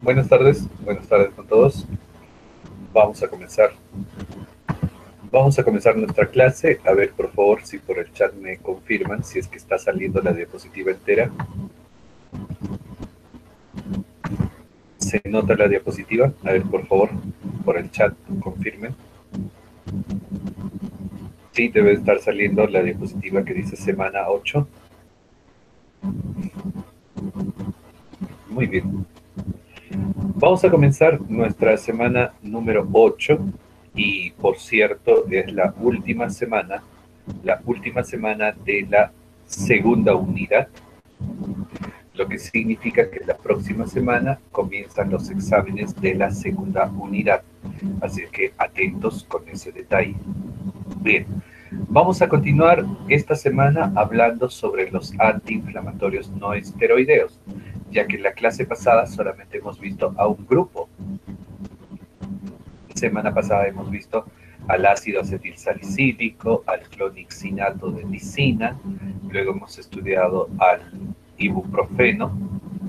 Buenas tardes con todos. Vamos a comenzar. Vamos a comenzar nuestra clase. A ver, por favor, si por el chat me confirman si es que está saliendo la diapositiva entera. ¿Se nota la diapositiva? A ver, por favor, por el chat confirmen. Sí, debe estar saliendo la diapositiva que dice semana 8. Muy bien. Vamos a comenzar nuestra semana número 8 y, por cierto, es la última semana de la segunda unidad, lo que significa que la próxima semana comienzan los exámenes de la segunda unidad. Así que atentos con ese detalle. Bien, vamos a continuar esta semana hablando sobre los antiinflamatorios no esteroideos, ya que en la clase pasada solamente hemos visto a un grupo. La semana pasada hemos visto al ácido acetilsalicílico, al clonixinato de lisina, luego hemos estudiado al ibuprofeno,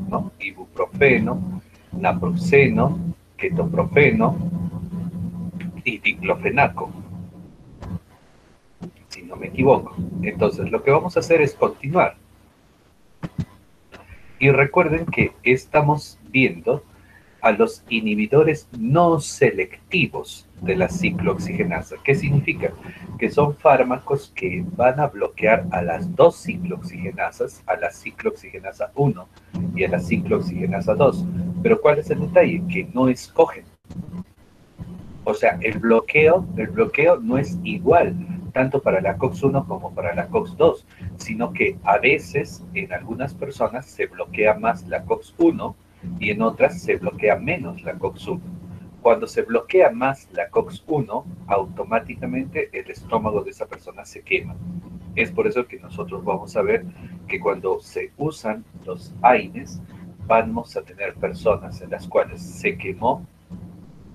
¿no? Ibuprofeno, naproxeno, ketoprofeno y diclofenaco, si no me equivoco. Entonces, lo que vamos a hacer es continuar. Y recuerden que estamos viendo a los inhibidores no selectivos de la ciclooxigenasa. ¿Qué significa? Que son fármacos que van a bloquear a las dos ciclooxigenasas, a la ciclooxigenasa 1 y a la ciclooxigenasa 2. Pero ¿cuál es el detalle? Que no escogen. O sea, el bloqueo no es igual, tanto para la COX-1 como para la COX-2, sino que a veces en algunas personas se bloquea más la COX-1 y en otras se bloquea menos la COX-1. Cuando se bloquea más la COX-1, automáticamente el estómago de esa persona se quema. Es por eso que nosotros vamos a ver que cuando se usan los AINES, vamos a tener personas en las cuales se quemó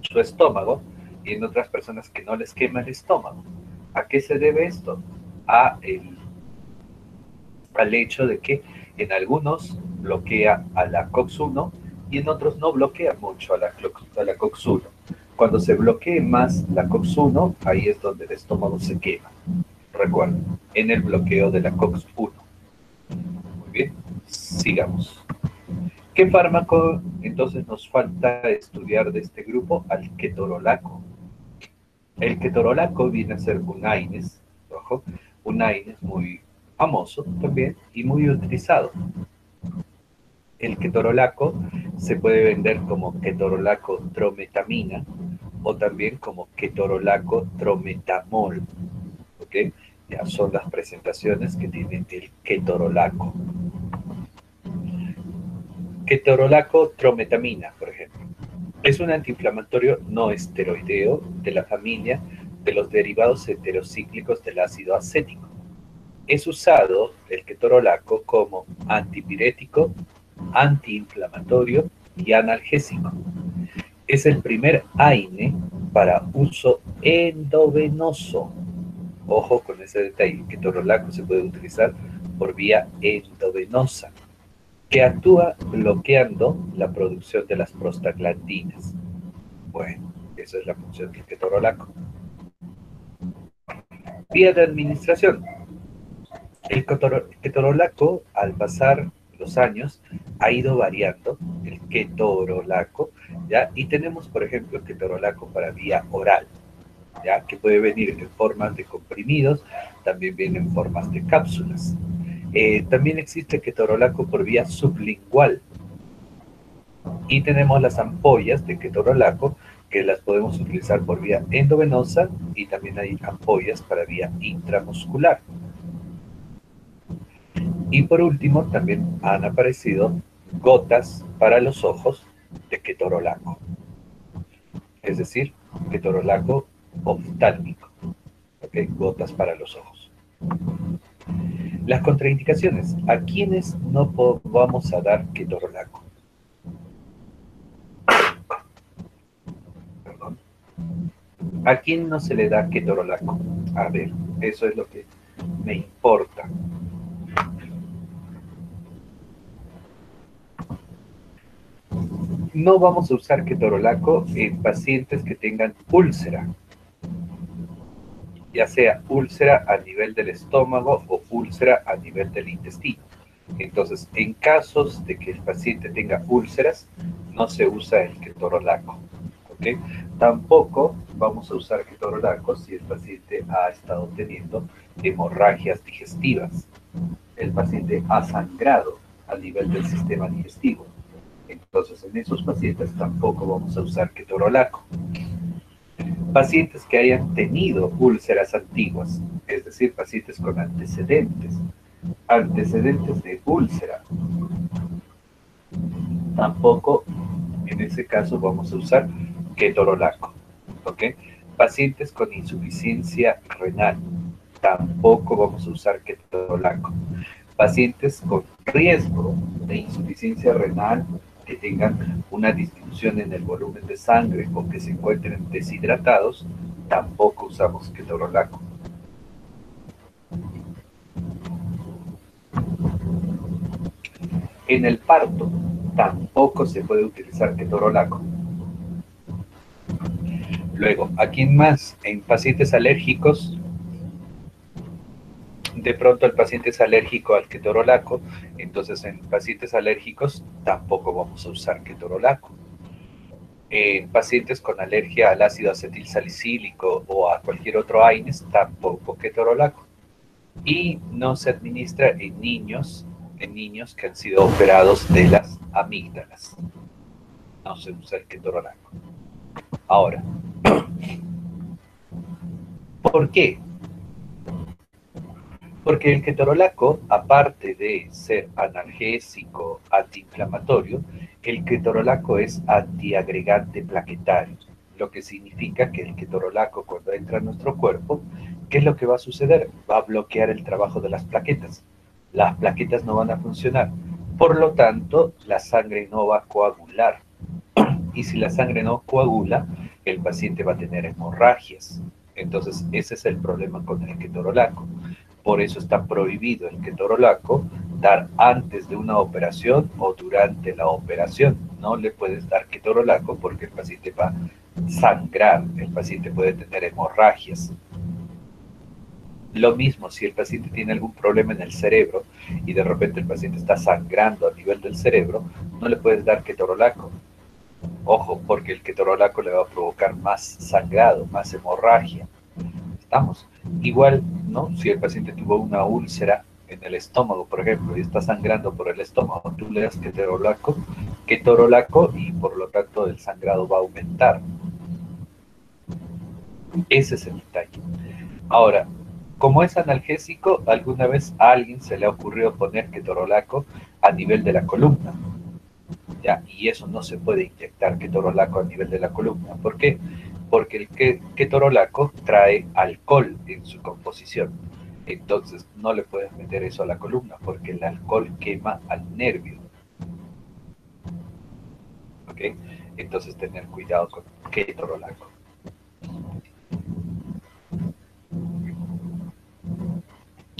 su estómago y en otras personas que no les quema el estómago. ¿A qué se debe esto? Al hecho de que en algunos bloquea a la COX-1 y en otros no bloquea mucho a la COX-1. Cuando se bloquee más la COX-1, ahí es donde el estómago se quema. Recuerden, en el bloqueo de la COX-1. Muy bien, sigamos. ¿Qué fármaco entonces nos falta estudiar de este grupo? Al ketorolaco. El ketorolaco viene a ser un AINES, ojo, un AINES muy famoso también y muy utilizado. El ketorolaco se puede vender como ketorolaco trometamina o también como ketorolaco trometamol. ¿Ok? Ya son las presentaciones que tiene el ketorolaco. Ketorolaco trometamina, por ejemplo. Es un antiinflamatorio no esteroideo de la familia de los derivados heterocíclicos del ácido acético. Es usado el ketorolaco como antipirético, antiinflamatorio y analgésico. Es el primer AINE para uso endovenoso. Ojo con ese detalle, el ketorolaco se puede utilizar por vía endovenosa, que actúa bloqueando la producción de las prostaglandinas. Bueno, esa es la función del ketorolaco. Vía de administración. El ketorolaco, al pasar los años, ha ido variando, el ketorolaco, ¿ya? Y tenemos, por ejemplo, el ketorolaco para vía oral, ¿ya? Que puede venir en formas de comprimidos, también viene en formas de cápsulas. También existe ketorolaco por vía sublingual. Y tenemos las ampollas de ketorolaco, que las podemos utilizar por vía endovenosa, y también hay ampollas para vía intramuscular. Y por último, también han aparecido gotas para los ojos de ketorolaco, es decir, ketorolaco oftálmico, ¿okay? Gotas para los ojos. Las contraindicaciones. ¿A quiénes no vamos a dar ketorolaco? Perdón. ¿A quién no se le da ketorolaco? A ver, eso es lo que me importa. No vamos a usar ketorolaco en pacientes que tengan úlcera, ya sea úlcera a nivel del estómago o úlcera a nivel del intestino. Entonces, en casos de que el paciente tenga úlceras, no se usa el ketorolaco. ¿Okay? Tampoco vamos a usar ketorolaco si el paciente ha estado teniendo hemorragias digestivas. El paciente ha sangrado a nivel del sistema digestivo. Entonces, en esos pacientes tampoco vamos a usar ketorolaco. Pacientes que hayan tenido úlceras antiguas, es decir, pacientes con antecedentes de úlcera, tampoco en ese caso vamos a usar ketorolaco. ¿Ok? Pacientes con insuficiencia renal, tampoco vamos a usar ketorolaco. Pacientes con riesgo de insuficiencia renal, que tengan una disminución en el volumen de sangre o que se encuentren deshidratados, tampoco usamos ketorolaco. En el parto tampoco se puede utilizar ketorolaco. Luego, aquí más, en pacientes alérgicos, de pronto el paciente es alérgico al ketorolaco, entonces en pacientes alérgicos tampoco vamos a usar ketorolaco. En pacientes con alergia al ácido acetilsalicílico o a cualquier otro AINES, tampoco ketorolaco. Y no se administra en niños que han sido operados de las amígdalas. No se usa el ketorolaco. Ahora, ¿por qué? Porque el ketorolaco, aparte de ser analgésico, antiinflamatorio, el ketorolaco es antiagregante plaquetario, lo que significa que el ketorolaco, cuando entra a nuestro cuerpo, ¿qué es lo que va a suceder? Va a bloquear el trabajo de las plaquetas. Las plaquetas no van a funcionar. Por lo tanto, la sangre no va a coagular. Y si la sangre no coagula, el paciente va a tener hemorragias. Entonces, ese es el problema con el ketorolaco. Por eso está prohibido el ketorolaco dar antes de una operación o durante la operación. No le puedes dar ketorolaco porque el paciente va a sangrar, el paciente puede tener hemorragias. Lo mismo si el paciente tiene algún problema en el cerebro y de repente el paciente está sangrando a nivel del cerebro, no le puedes dar ketorolaco. Ojo, porque el ketorolaco le va a provocar más sangrado, más hemorragia. ¿Estamos? Igual, ¿no? Si el paciente tuvo una úlcera en el estómago, por ejemplo, y está sangrando por el estómago, tú le das ketorolaco y por lo tanto el sangrado va a aumentar. Ese es el detalle. Ahora, como es analgésico, alguna vez a alguien se le ha ocurrido poner ketorolaco a nivel de la columna. ¿Ya? Y eso no se puede inyectar ketorolaco a nivel de la columna. ¿Por qué? Porque el ketorolaco trae alcohol en su composición. Entonces no le puedes meter eso a la columna porque el alcohol quema al nervio. ¿Ok? Entonces tener cuidado con ketorolaco.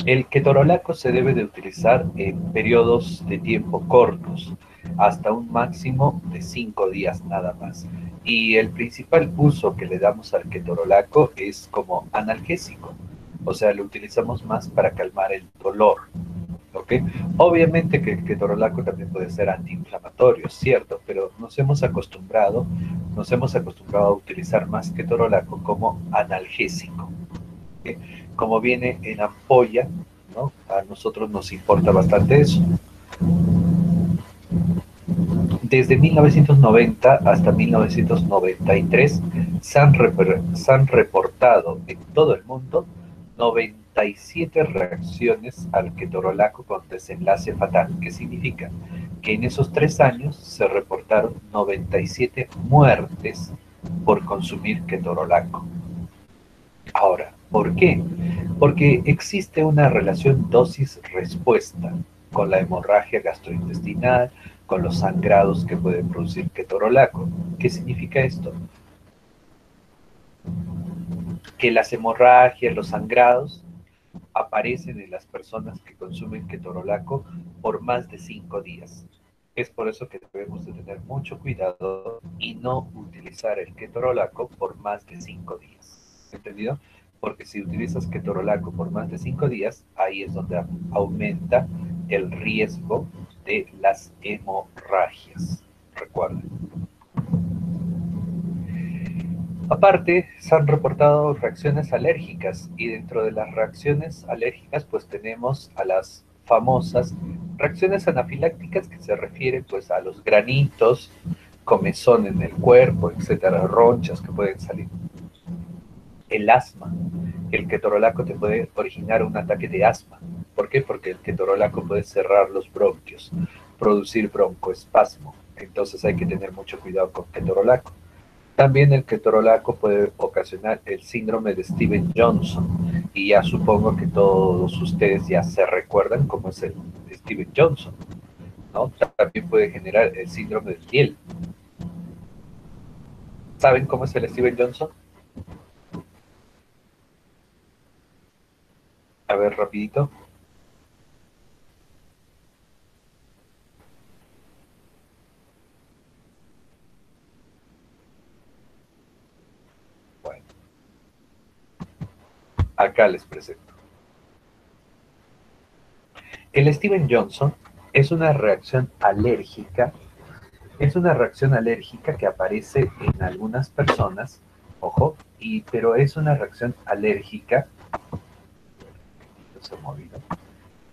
El ketorolaco se debe de utilizar en periodos de tiempo cortos, hasta un máximo de 5 días nada más. Y el principal uso que le damos al ketorolaco es como analgésico, o sea, lo utilizamos más para calmar el dolor. ¿Ok? Obviamente que el ketorolaco también puede ser antiinflamatorio, cierto, pero nos hemos acostumbrado a utilizar más ketorolaco como analgésico. ¿Ok? Como viene en ampolla, ¿no? A nosotros nos importa bastante eso. Desde 1990 hasta 1993 se han reportado en todo el mundo 97 reacciones al ketorolaco con desenlace fatal. ¿Qué significa? Que en esos 3 años se reportaron 97 muertes por consumir ketorolaco. Ahora, ¿por qué? Porque existe una relación dosis-respuesta con la hemorragia gastrointestinal, con los sangrados que puede producir ketorolaco. ¿Qué significa esto? Que las hemorragias, los sangrados, aparecen en las personas que consumen ketorolaco por más de 5 días. Es por eso que debemos de tener mucho cuidado y no utilizar el ketorolaco por más de 5 días. ¿Entendido? Porque si utilizas ketorolaco por más de 5 días, ahí es donde aumenta el riesgo de las hemorragias. Recuerden. Aparte, se han reportado reacciones alérgicas y dentro de las reacciones alérgicas pues tenemos a las famosas reacciones anafilácticas que se refieren pues a los granitos, comezón en el cuerpo, etcétera, ronchas que pueden salir. El asma, el ketorolaco te puede originar un ataque de asma. ¿Por qué? Porque el ketorolaco puede cerrar los bronquios, producir broncoespasmo. Entonces hay que tener mucho cuidado con ketorolaco. También el ketorolaco puede ocasionar el síndrome de Steven-Johnson. Y ya supongo que todos ustedes ya se recuerdan cómo es el Steven-Johnson, ¿no? También puede generar el síndrome de piel. ¿Saben cómo es el Steven-Johnson? A ver, rapidito. Bueno, acá les presento. El Steven-Johnson es una reacción alérgica. Es una reacción alérgica que aparece en algunas personas, ojo, pero es una reacción alérgica. Se ha movido.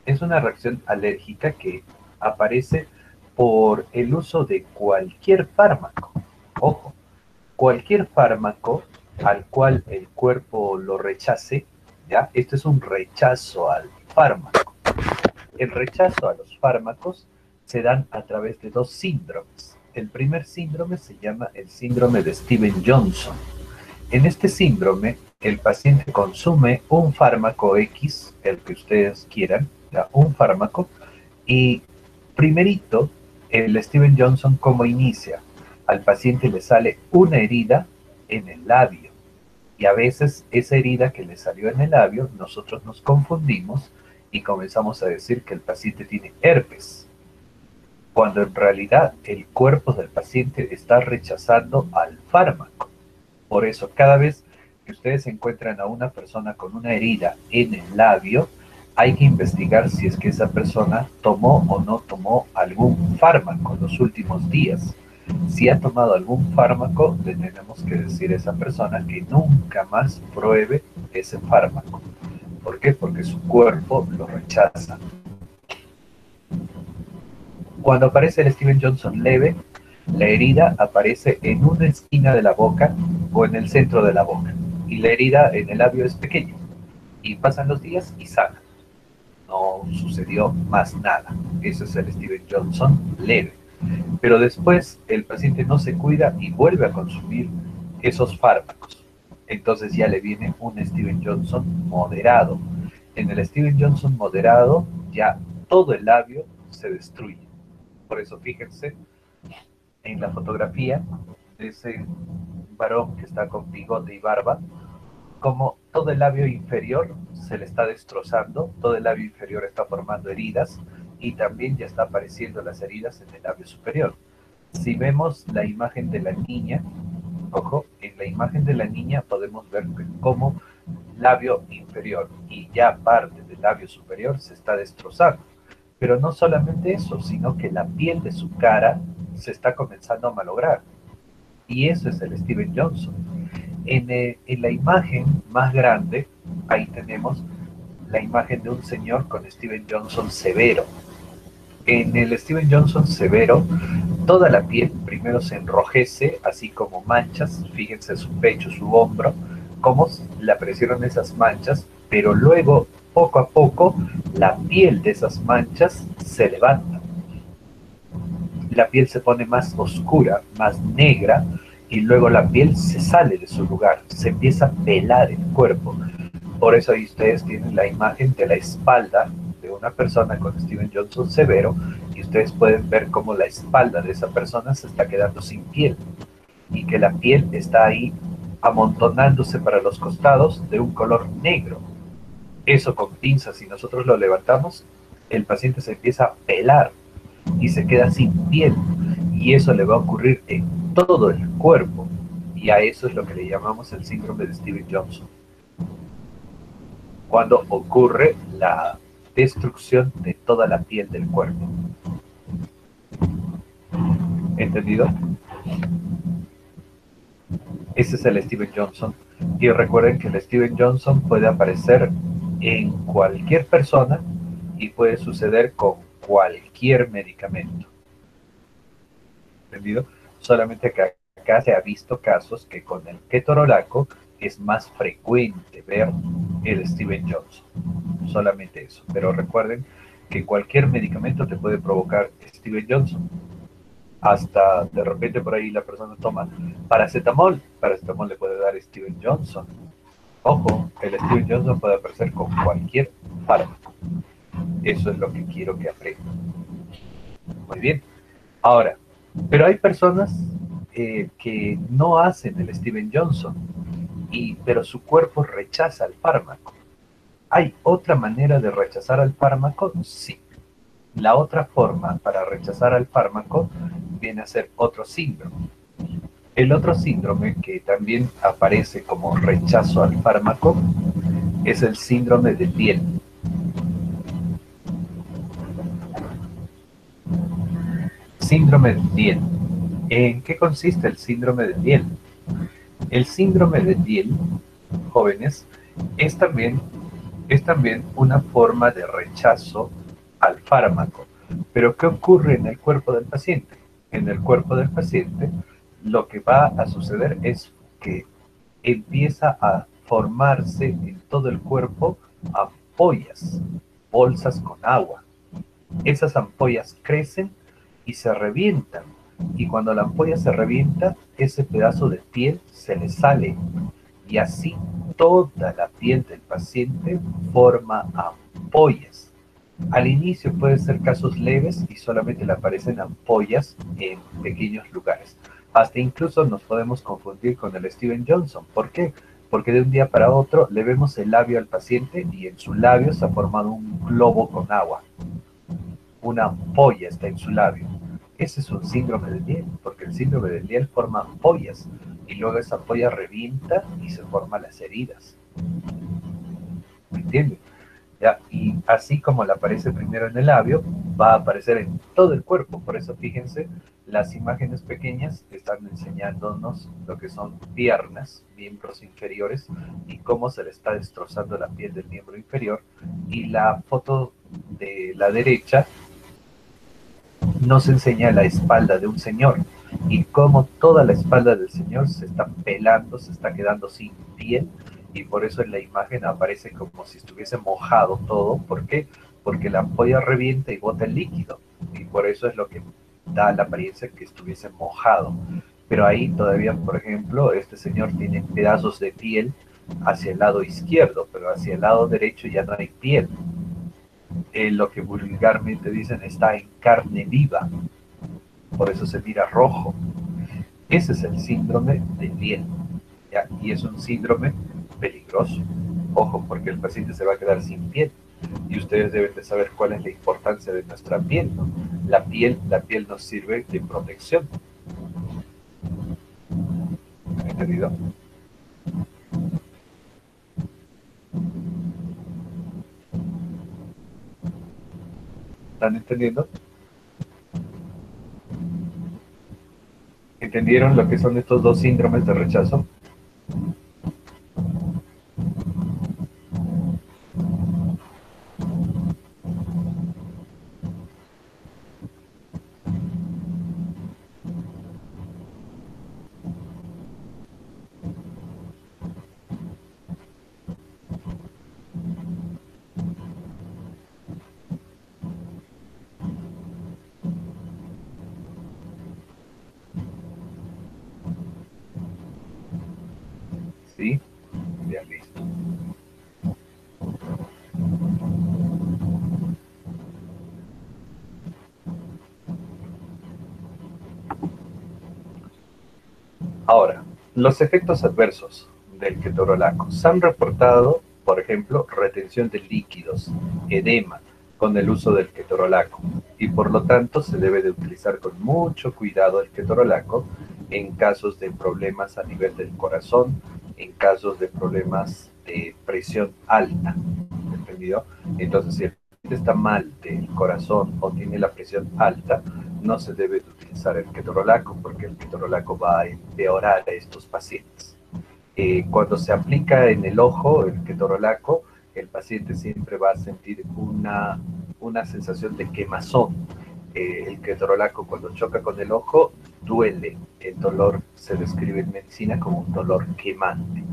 Es una reacción alérgica que aparece por el uso de cualquier fármaco. Ojo, cualquier fármaco al cual el cuerpo lo rechace, ¿ya? Esto es un rechazo al fármaco. El rechazo a los fármacos se dan a través de dos síndromes. El primer síndrome se llama el síndrome de Steven-Johnson. En este síndrome, el paciente consume un fármaco X, el que ustedes quieran, ¿ya? Un fármaco, y primerito, el Steven Johnson, ¿cómo inicia? Al paciente le sale una herida en el labio, y a veces esa herida que le salió en el labio, nosotros nos confundimos y comenzamos a decir que el paciente tiene herpes, cuando en realidad el cuerpo del paciente está rechazando al fármaco. Por eso, cada vez que ustedes encuentran a una persona con una herida en el labio, hay que investigar si es que esa persona tomó o no tomó algún fármaco en los últimos días. Si ha tomado algún fármaco, le tenemos que decir a esa persona que nunca más pruebe ese fármaco. ¿Por qué? Porque su cuerpo lo rechaza. Cuando aparece el Steven Johnson leve, la herida aparece en una esquina de la boca o en el centro de la boca. Y la herida en el labio es pequeña. Y pasan los días y sana. No sucedió más nada. Eso es el Steven Johnson leve. Pero después el paciente no se cuida y vuelve a consumir esos fármacos. Entonces ya le viene un Steven Johnson moderado. En el Steven Johnson moderado ya todo el labio se destruye. Por eso fíjense en la fotografía de ese varón que está con bigote y barba, como todo el labio inferior se le está destrozando, todo el labio inferior está formando heridas y también ya está apareciendo las heridas en el labio superior. Si vemos la imagen de la niña, ojo, en la imagen de la niña podemos ver cómo labio inferior y ya parte del labio superior se está destrozando. Pero no solamente eso, sino que la piel de su cara se está comenzando a malograr. Y eso es el Steven Johnson. En la imagen más grande, ahí tenemos la imagen de un señor con Steven Johnson severo. En el Steven Johnson severo, toda la piel primero se enrojece, así como manchas, fíjense su pecho, su hombro, cómo le aparecieron esas manchas, pero luego, poco a poco, la piel de esas manchas se levanta. La piel se pone más oscura, más negra, y luego la piel se sale de su lugar, se empieza a pelar el cuerpo. Por eso ahí ustedes tienen la imagen de la espalda de una persona con Steven Johnson severo, y ustedes pueden ver cómo la espalda de esa persona se está quedando sin piel, y que la piel está ahí amontonándose para los costados de un color negro. Eso con pinzas, si nosotros lo levantamos, el paciente se empieza a pelar. y se queda sin piel. Y eso le va a ocurrir en todo el cuerpo. Y a eso es lo que le llamamos el síndrome de Stevens-Johnson. Cuando ocurre la destrucción de toda la piel del cuerpo. ¿Entendido? Ese es el Stevens-Johnson. Y recuerden que el Stevens-Johnson puede aparecer en cualquier persona y puede suceder con cualquier medicamento. ¿Entendido? Solamente que acá se ha visto casos que con el ketorolaco es más frecuente ver el Stevens-Johnson. Solamente eso. Pero recuerden que cualquier medicamento te puede provocar Stevens-Johnson. Hasta de repente por ahí la persona toma paracetamol le puede dar Stevens-Johnson. Ojo, el Stevens-Johnson puede aparecer con cualquier fármaco. Eso es lo que quiero que aprendan. Muy bien. Ahora, pero hay personas que no hacen el Stevens-Johnson, pero su cuerpo rechaza el fármaco. ¿Hay otra manera de rechazar al fármaco? Sí. La otra forma para rechazar al fármaco viene a ser otro síndrome. El otro síndrome que también aparece como rechazo al fármaco es el síndrome de Diel. Síndrome de Diel. ¿En qué consiste el síndrome de Diel? El síndrome de Diel, jóvenes, es también una forma de rechazo al fármaco. Pero ¿qué ocurre en el cuerpo del paciente? En el cuerpo del paciente lo que va a suceder es que empieza a formarse en todo el cuerpo ampollas, bolsas con agua. Esas ampollas crecen y se revientan. Y cuando la ampolla se revienta, ese pedazo de piel se le sale. Y así toda la piel del paciente forma ampollas. Al inicio pueden ser casos leves y solamente le aparecen ampollas en pequeños lugares. Hasta incluso nos podemos confundir con el Stevens-Johnson. ¿Por qué? Porque de un día para otro le vemos el labio al paciente y en su labio se ha formado un globo con agua. Una ampolla está en su labio. Ese es un síndrome de Diel, porque el síndrome de Diel forma ampollas y luego esa ampolla revienta y se forman las heridas. ¿Me entienden? ¿Ya? Y así como le aparece primero en el labio, va a aparecer en todo el cuerpo. Por eso fíjense, las imágenes pequeñas están enseñándonos lo que son piernas, miembros inferiores, y cómo se le está destrozando la piel del miembro inferior. Y la foto de la derecha nos enseña la espalda de un señor y cómo toda la espalda del señor se está pelando, se está quedando sin piel, y por eso en la imagen aparece como si estuviese mojado todo. ¿Por qué? Porque la ampolla revienta y bota el líquido, y por eso es lo que da la apariencia que estuviese mojado. Pero ahí todavía, por ejemplo, este señor tiene pedazos de piel hacia el lado izquierdo, pero hacia el lado derecho ya no hay piel. Lo que vulgarmente dicen está en carne viva, por eso se mira rojo. Ese es el síndrome de Diel, ¿ya? Y es un síndrome peligroso. Ojo, porque el paciente se va a quedar sin piel. Y ustedes deben de saber cuál es la importancia de nuestra piel, ¿no? La piel nos sirve de protección. ¿Entendido? ¿Están entendiendo? ¿Entendieron lo que son estos dos síndromes de rechazo? Sí, ya listo. Ahora, los efectos adversos del ketorolaco se han reportado, por ejemplo, retención de líquidos, edema, con el uso del ketorolaco y por lo tanto se debe de utilizar con mucho cuidado el ketorolaco en casos de problemas a nivel del corazón, en casos de problemas de presión alta, ¿entendido? Entonces, si el paciente está mal del corazón o tiene la presión alta, no se debe de utilizar el ketorolaco porque el ketorolaco va a empeorar a estos pacientes. Cuando se aplica en el ojo el ketorolaco, el paciente siempre va a sentir una sensación de quemazón. El ketorolaco cuando choca con el ojo duele. El dolor se describe en medicina como un dolor quemante.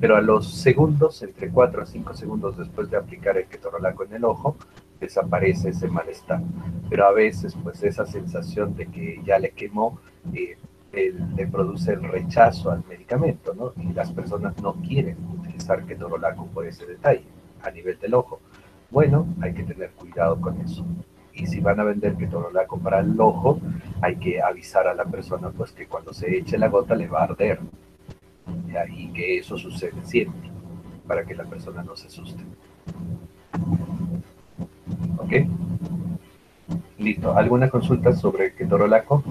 Pero a los segundos, entre 4 a 5 segundos después de aplicar el ketorolaco en el ojo, desaparece ese malestar. Pero a veces, pues esa sensación de que ya le quemó, le produce el rechazo al medicamento, ¿no? Y las personas no quieren utilizar ketorolaco por ese detalle a nivel del ojo. Bueno, hay que tener cuidado con eso. Y si van a vender ketorolaco para el ojo, hay que avisar a la persona pues que cuando se eche la gota le va a arder. Y que eso sucede siempre, para que la persona no se asuste. ¿Ok? Listo. ¿Alguna consulta sobre ketorolaco?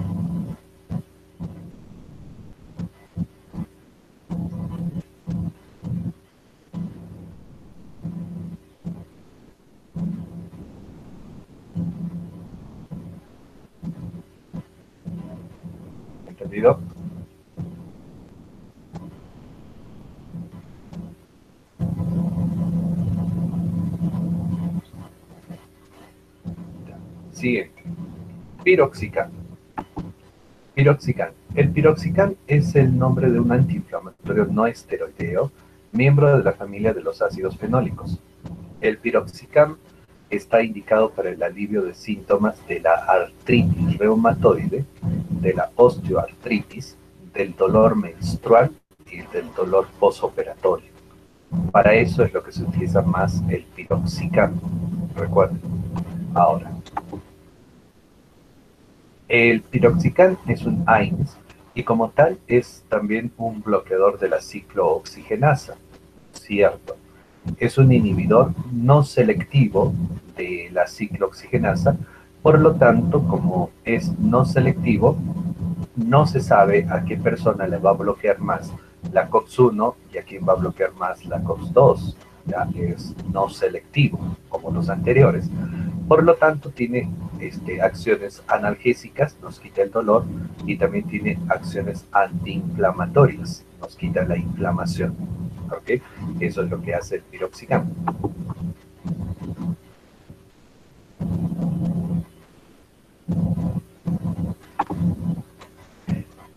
¿Entendido? Siguiente. Piroxicam. Piroxicam. El piroxicam es el nombre de un antiinflamatorio no esteroideo, miembro de la familia de los ácidos fenólicos. El piroxicam está indicado para el alivio de síntomas de la artritis reumatoide, de la osteoartritis, del dolor menstrual y del dolor posoperatorio. Para eso es lo que se utiliza más el piroxicam. Recuerden. Ahora, el piroxicam es un AINES y como tal es también un bloqueador de la ciclooxigenasa, ¿cierto? Es un inhibidor no selectivo de la ciclooxigenasa, por lo tanto, como es no selectivo, no se sabe a qué persona le va a bloquear más la COX-1 y a quién va a bloquear más la COX-2. Ya es no selectivo, como los anteriores. Por lo tanto, tiene acciones analgésicas, nos quita el dolor, y también tiene acciones antiinflamatorias, nos quita la inflamación. ¿Ok? Eso es lo que hace el piroxicam.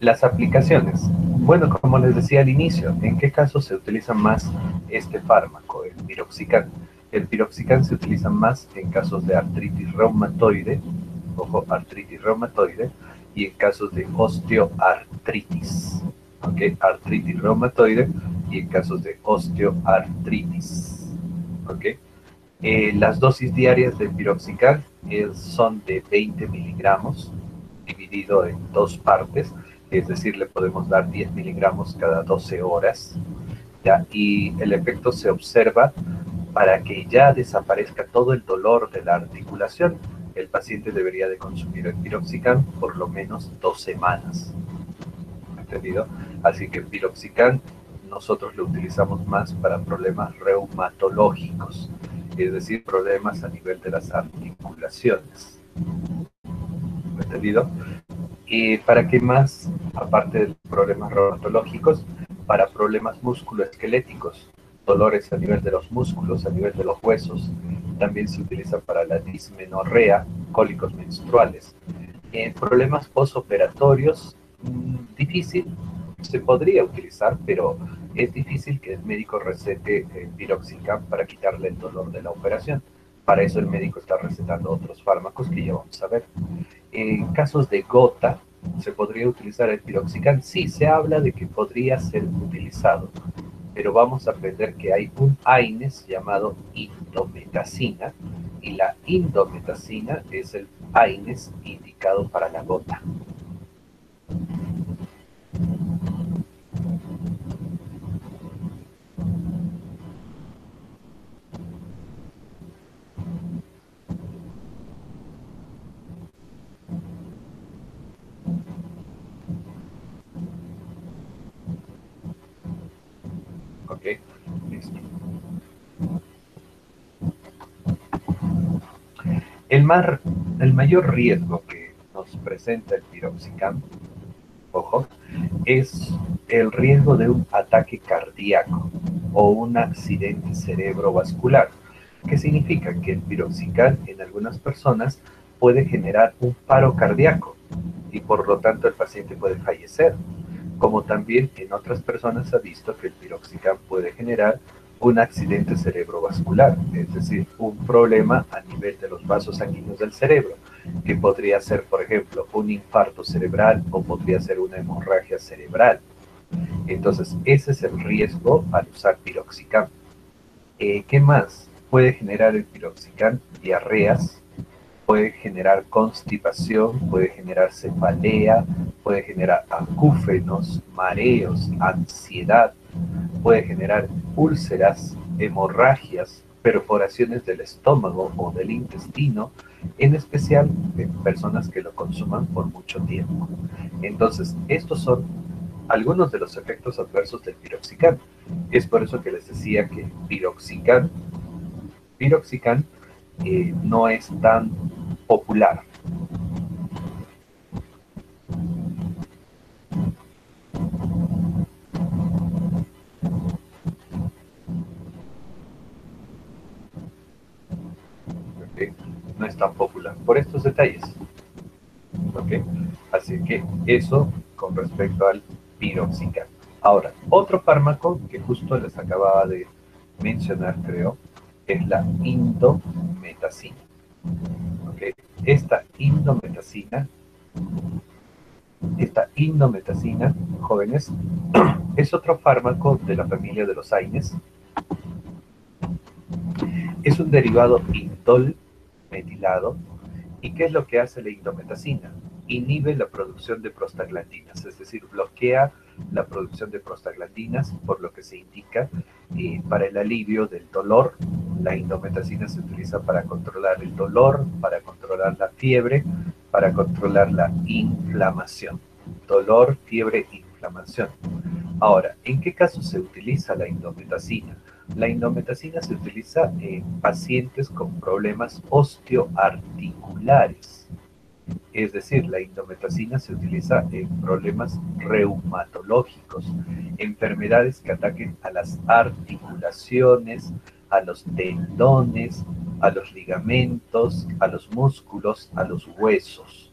Las aplicaciones. Bueno, como les decía al inicio, ¿en qué casos se utiliza más este fármaco, el piroxicam? El piroxicam se utiliza más en casos de artritis reumatoide, ojo, artritis reumatoide, y en casos de osteoartritis, ¿ok? Artritis reumatoide y en casos de osteoartritis, ¿ok? Las dosis diarias de piroxicam son de 20 miligramos dividido en dos partes, es decir, le podemos dar 10 miligramos cada 12 horas, ¿ya? Y el efecto se observa para que ya desaparezca todo el dolor de la articulación. El paciente debería de consumir el piroxicam por lo menos 2 semanas, ¿entendido? Así que piroxicam nosotros lo utilizamos más para problemas reumatológicos, es decir, problemas a nivel de las articulaciones, ¿entendido? ¿Y para qué más? Aparte de los problemas reumatológicos, para problemas musculoesqueléticos, dolores a nivel de los músculos, a nivel de los huesos. También se utiliza para la dismenorrea, cólicos menstruales. En problemas postoperatorios, difícil, se podría utilizar, pero es difícil que el médico recete el piroxicam para quitarle el dolor de la operación. Para eso el médico está recetando otros fármacos que ya vamos a ver. En casos de gota, ¿se podría utilizar el piroxicam? Sí, se habla de que podría ser utilizado, pero vamos a aprender que hay un AINES llamado indometacina, y la indometacina es el AINES indicado para la gota. ¿Ok? Listo. El, el mayor riesgo que nos presenta el piroxicam, ojo, es el riesgo de un ataque cardíaco o un accidente cerebrovascular, que significa que el piroxicam en algunas personas puede generar un paro cardíaco y por lo tanto el paciente puede fallecer, como también en otras personas se ha visto que el piroxicam puede generar un accidente cerebrovascular, es decir, un problema a nivel de los vasos sanguíneos del cerebro, que podría ser, por ejemplo, un infarto cerebral o podría ser una hemorragia cerebral. Entonces, ese es el riesgo al usar piroxicam. ¿Qué más? Puede generar el piroxicam diarreas, puede generar constipación, puede generar cefalea, puede generar acúfenos, mareos, ansiedad, puede generar úlceras, hemorragias, perforaciones del estómago o del intestino, en especial en personas que lo consuman por mucho tiempo. Entonces, estos son algunos de los efectos adversos del piroxicam. Es por eso que les decía que piroxicam no es tan popular. ¿Okay? No es tan popular por estos detalles. ¿Okay? Así que eso con respecto al piroxicam. Ahora, otro fármaco que justo les acababa de mencionar, creo, es la indometacina. ¿Okay? Esta indometacina, jóvenes, es otro fármaco de la familia de los AINES. Es un derivado indol metilado. ¿Y qué es lo que hace la indometacina? Inhibe la producción de prostaglandinas, es decir, bloquea la producción de prostaglandinas, por lo que se indica para el alivio del dolor. La indometacina se utiliza para controlar el dolor, para controlar la fiebre, para controlar la inflamación. Dolor, fiebre, inflamación. Ahora, ¿en qué caso se utiliza la indometacina? La indometacina se utiliza en pacientes con problemas osteoarticulares. Es decir, la indometacina se utiliza en problemas reumatológicos, enfermedades que ataquen a las articulaciones, a los tendones, a los ligamentos, a los músculos, a los huesos.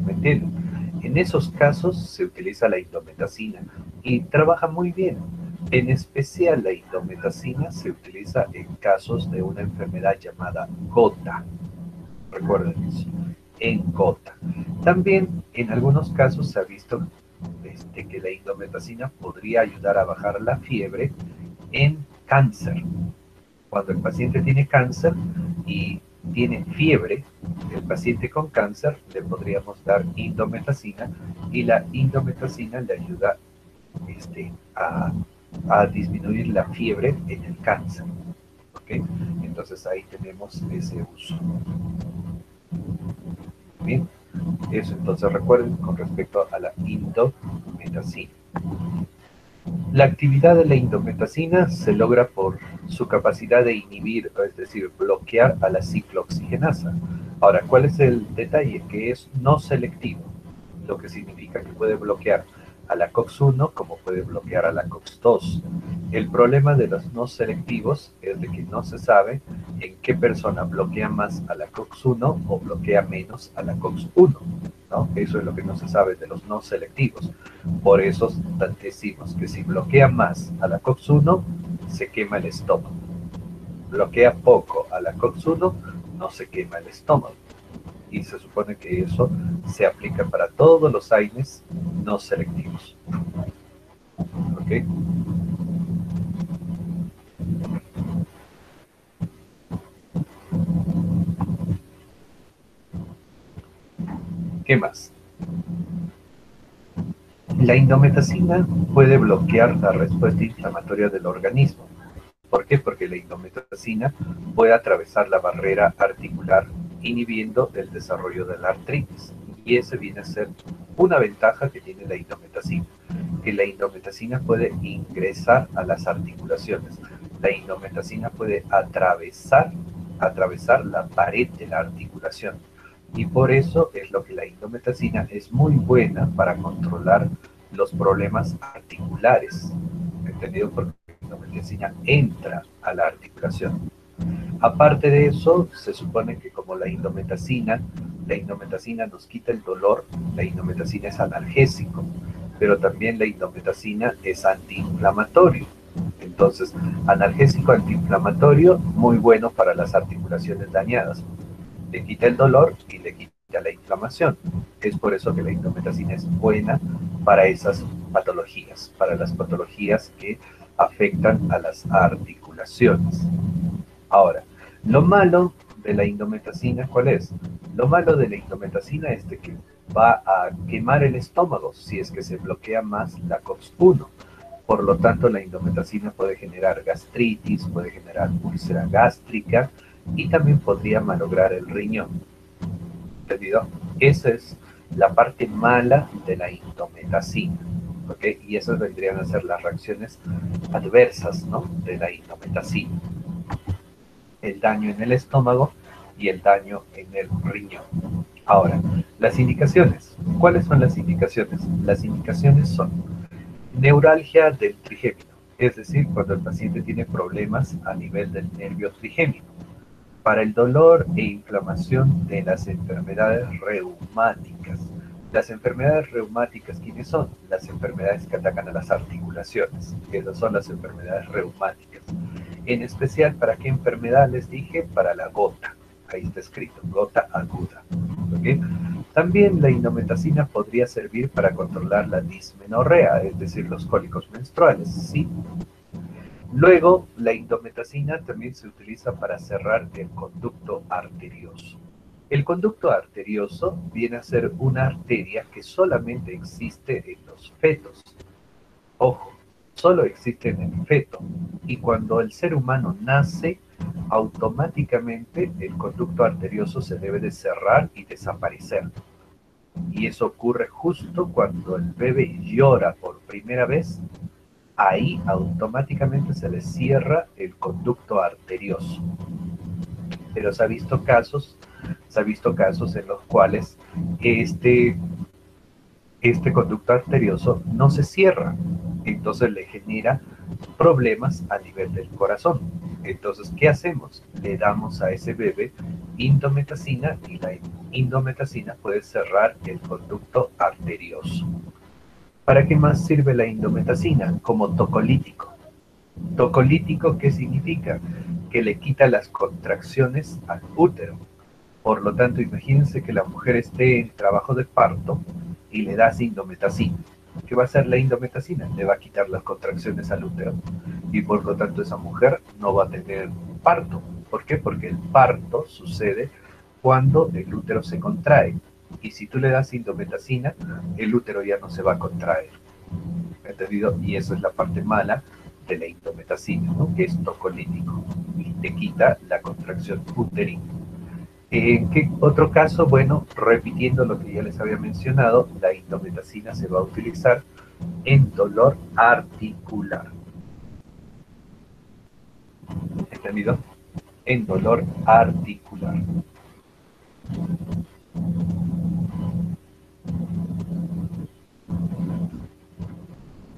¿Me entienden? En esos casos se utiliza la indometacina y trabaja muy bien. En especial la indometacina se utiliza en casos de una enfermedad llamada gota. Recuerden eso, en gota. También en algunos casos se ha visto que la indometacina podría ayudar a bajar la fiebre en cáncer. Cuando el paciente tiene cáncer y tiene fiebre, el paciente con cáncer le podríamos dar indometacina y la indometacina le ayuda a disminuir la fiebre en el cáncer. ¿Okay? Entonces ahí tenemos ese uso. Bien, eso entonces recuerden con respecto a la indometacina. La actividad de la indometacina se logra por su capacidad de inhibir, es decir, bloquear a la ciclooxigenasa. Ahora, ¿cuál es el detalle? Que es no selectivo, lo que significa que puede bloquear a la COX-1 como puede bloquear a la COX-2. El problema de los no selectivos es de que no se sabe en qué persona bloquea más a la COX-1 o bloquea menos a la COX-1. ¿No? Eso es lo que no se sabe de los no selectivos. Por eso decimos que si bloquea más a la COX-1, se quema el estómago. Bloquea poco a la COX-1, no se quema el estómago. Y se supone que eso se aplica para todos los AINES no selectivos. ¿Ok? ¿Qué más? La indometacina puede bloquear la respuesta inflamatoria del organismo. ¿Por qué? Porque la indometacina puede atravesar la barrera articular inhibiendo el desarrollo de la artritis. Y ese viene a ser una ventaja que tiene la indometacina, que la indometacina puede ingresar a las articulaciones. La indometacina puede atravesar la pared de la articulación. Y por eso es lo que la indometacina es muy buena para controlar los problemas articulares. ¿Entendido? Porque la indometacina entra a la articulación. Aparte de eso, se supone que como la indometacina nos quita el dolor, la indometacina es analgésico, pero también la indometacina es antiinflamatorio. Entonces, analgésico antiinflamatorio, muy bueno para las articulaciones dañadas. Le quita el dolor y le quita la inflamación. Es por eso que la indometacina es buena para esas patologías, para las patologías que afectan a las articulaciones. Ahora, lo malo de la indometacina, ¿cuál es? Lo malo de la indometacina es de que va a quemar el estómago si es que se bloquea más la COX-1. Por lo tanto, la indometacina puede generar gastritis, puede generar úlcera gástrica y también podría malograr el riñón. ¿Entendido? Esa es la parte mala de la indometacina. ¿Ok? Y esas vendrían a ser las reacciones adversas, ¿no?, de la indometacina: el daño en el estómago y el daño en el riñón. Ahora, las indicaciones. ¿Cuáles son las indicaciones? Las indicaciones son neuralgia del trigémino, es decir, cuando el paciente tiene problemas a nivel del nervio trigémino, para el dolor e inflamación de las enfermedades reumáticas. Las enfermedades reumáticas, ¿quiénes son? Las enfermedades que atacan a las articulaciones. Esas son las enfermedades reumáticas. En especial, ¿para qué enfermedad les dije? Para la gota. Ahí está escrito, gota aguda. ¿Okay? También la indometacina podría servir para controlar la dismenorrea, es decir, los cólicos menstruales, ¿sí? Luego, la indometacina también se utiliza para cerrar el conducto arterioso. El conducto arterioso viene a ser una arteria que solamente existe en los fetos. Ojo, solo existe en el feto. Y cuando el ser humano nace, automáticamente el conducto arterioso se debe de cerrar y desaparecer. Y eso ocurre justo cuando el bebé llora por primera vez. Ahí automáticamente se le cierra el conducto arterioso. Pero se ha visto casos en los cuales este conducto arterioso no se cierra, entonces le genera problemas a nivel del corazón. Entonces, ¿qué hacemos? Le damos a ese bebé indometacina y la indometacina puede cerrar el conducto arterioso. ¿Para qué más sirve la indometacina? Como tocolítico. ¿Tocolítico qué significa? Que le quita las contracciones al útero. Por lo tanto, imagínense que la mujer esté en trabajo de parto y le das indometacina. ¿Qué va a hacer la indometacina? Le va a quitar las contracciones al útero y por lo tanto esa mujer no va a tener parto. ¿Por qué? Porque el parto sucede cuando el útero se contrae. Y si tú le das indometacina, el útero ya no se va a contraer. ¿Entendido? Y eso es la parte mala de la indometacina, ¿no?, que es tocolítico y te quita la contracción uterina. ¿En qué otro caso? Bueno, repitiendo lo que ya les había mencionado, la indometacina se va a utilizar en dolor articular. ¿Entendido? En dolor articular.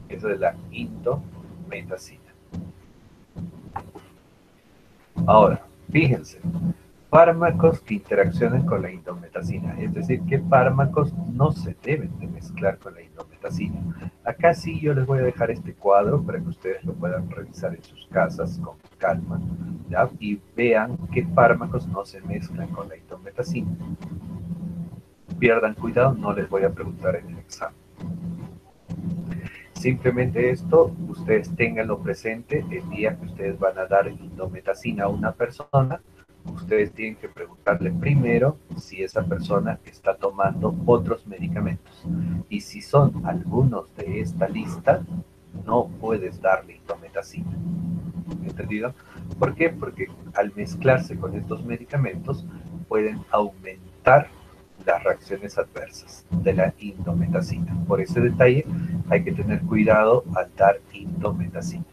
Esa es la indometacina. Ahora, fíjense, fármacos que interaccionan con la indometacina, es decir, qué fármacos no se deben de mezclar con la indometacina. Acá sí yo les voy a dejar este cuadro para que ustedes lo puedan revisar en sus casas con calma, ¿ya? Y vean qué fármacos no se mezclan con la indometacina. Pierdan cuidado, no les voy a preguntar en el examen. Simplemente esto, ustedes ténganlo presente el día que ustedes van a dar indometacina a una persona. Ustedes tienen que preguntarle primero si esa persona está tomando otros medicamentos. Y si son algunos de esta lista, no puedes darle indometacina. ¿Entendido? ¿Por qué? Porque al mezclarse con estos medicamentos pueden aumentar las reacciones adversas de la indometacina. Por ese detalle hay que tener cuidado al dar indometacina.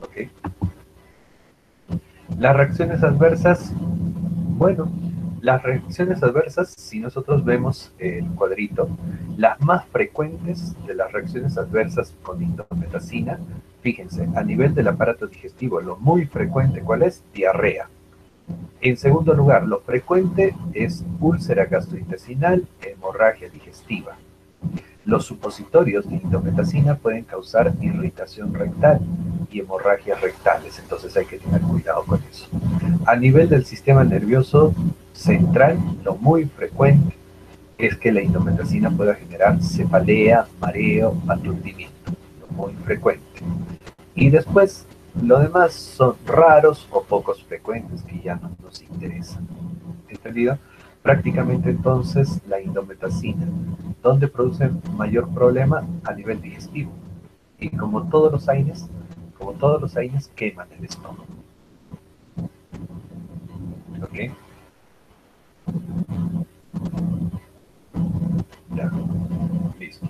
¿Ok? Las reacciones adversas, bueno, las reacciones adversas, si nosotros vemos el cuadrito, las más frecuentes de las reacciones adversas con indometacina, fíjense, a nivel del aparato digestivo, lo muy frecuente, ¿cuál es? Diarrea. En segundo lugar, lo frecuente es úlcera gastrointestinal, hemorragia digestiva. Los supositorios de indometacina pueden causar irritación rectal y hemorragias rectales, entonces hay que tener cuidado con eso. A nivel del sistema nervioso central, lo muy frecuente es que la indometacina pueda generar cefalea, mareo, aturdimiento, lo muy frecuente. Y después, lo demás son raros o pocos frecuentes que ya no nos interesan. ¿Entendido? Prácticamente entonces la indometacina, ¿dónde produce mayor problema? A nivel digestivo. Y como todos los AINES, queman el estómago. ¿Ok? Ya, listo.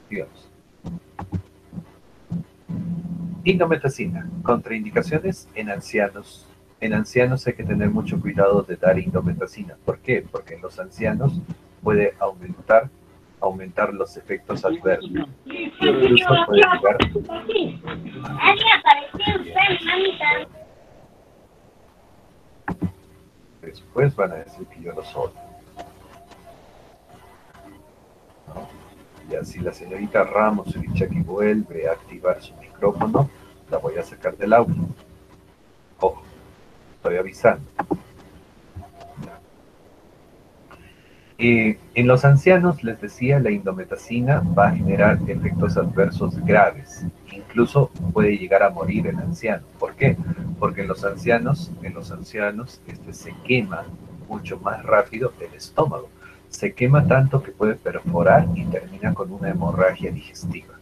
Digamos. Indometacina, contraindicaciones en ancianos. En ancianos hay que tener mucho cuidado de dar indometacina. ¿Por qué? Porque en los ancianos puede aumentar los efectos adversos. Incluso puede llegar. Después van a decir que yo no soy. ¿No? Y así la señorita Ramos Urichaki vuelve a activar su micrófono, la voy a sacar del audio. Ojo, estoy avisando. En los ancianos, les decía, la indometacina va a generar efectos adversos graves. Incluso puede llegar a morir el anciano. ¿Por qué? Porque en los ancianos se quema mucho más rápido el estómago. Se quema tanto que puede perforar y termina con una hemorragia digestiva.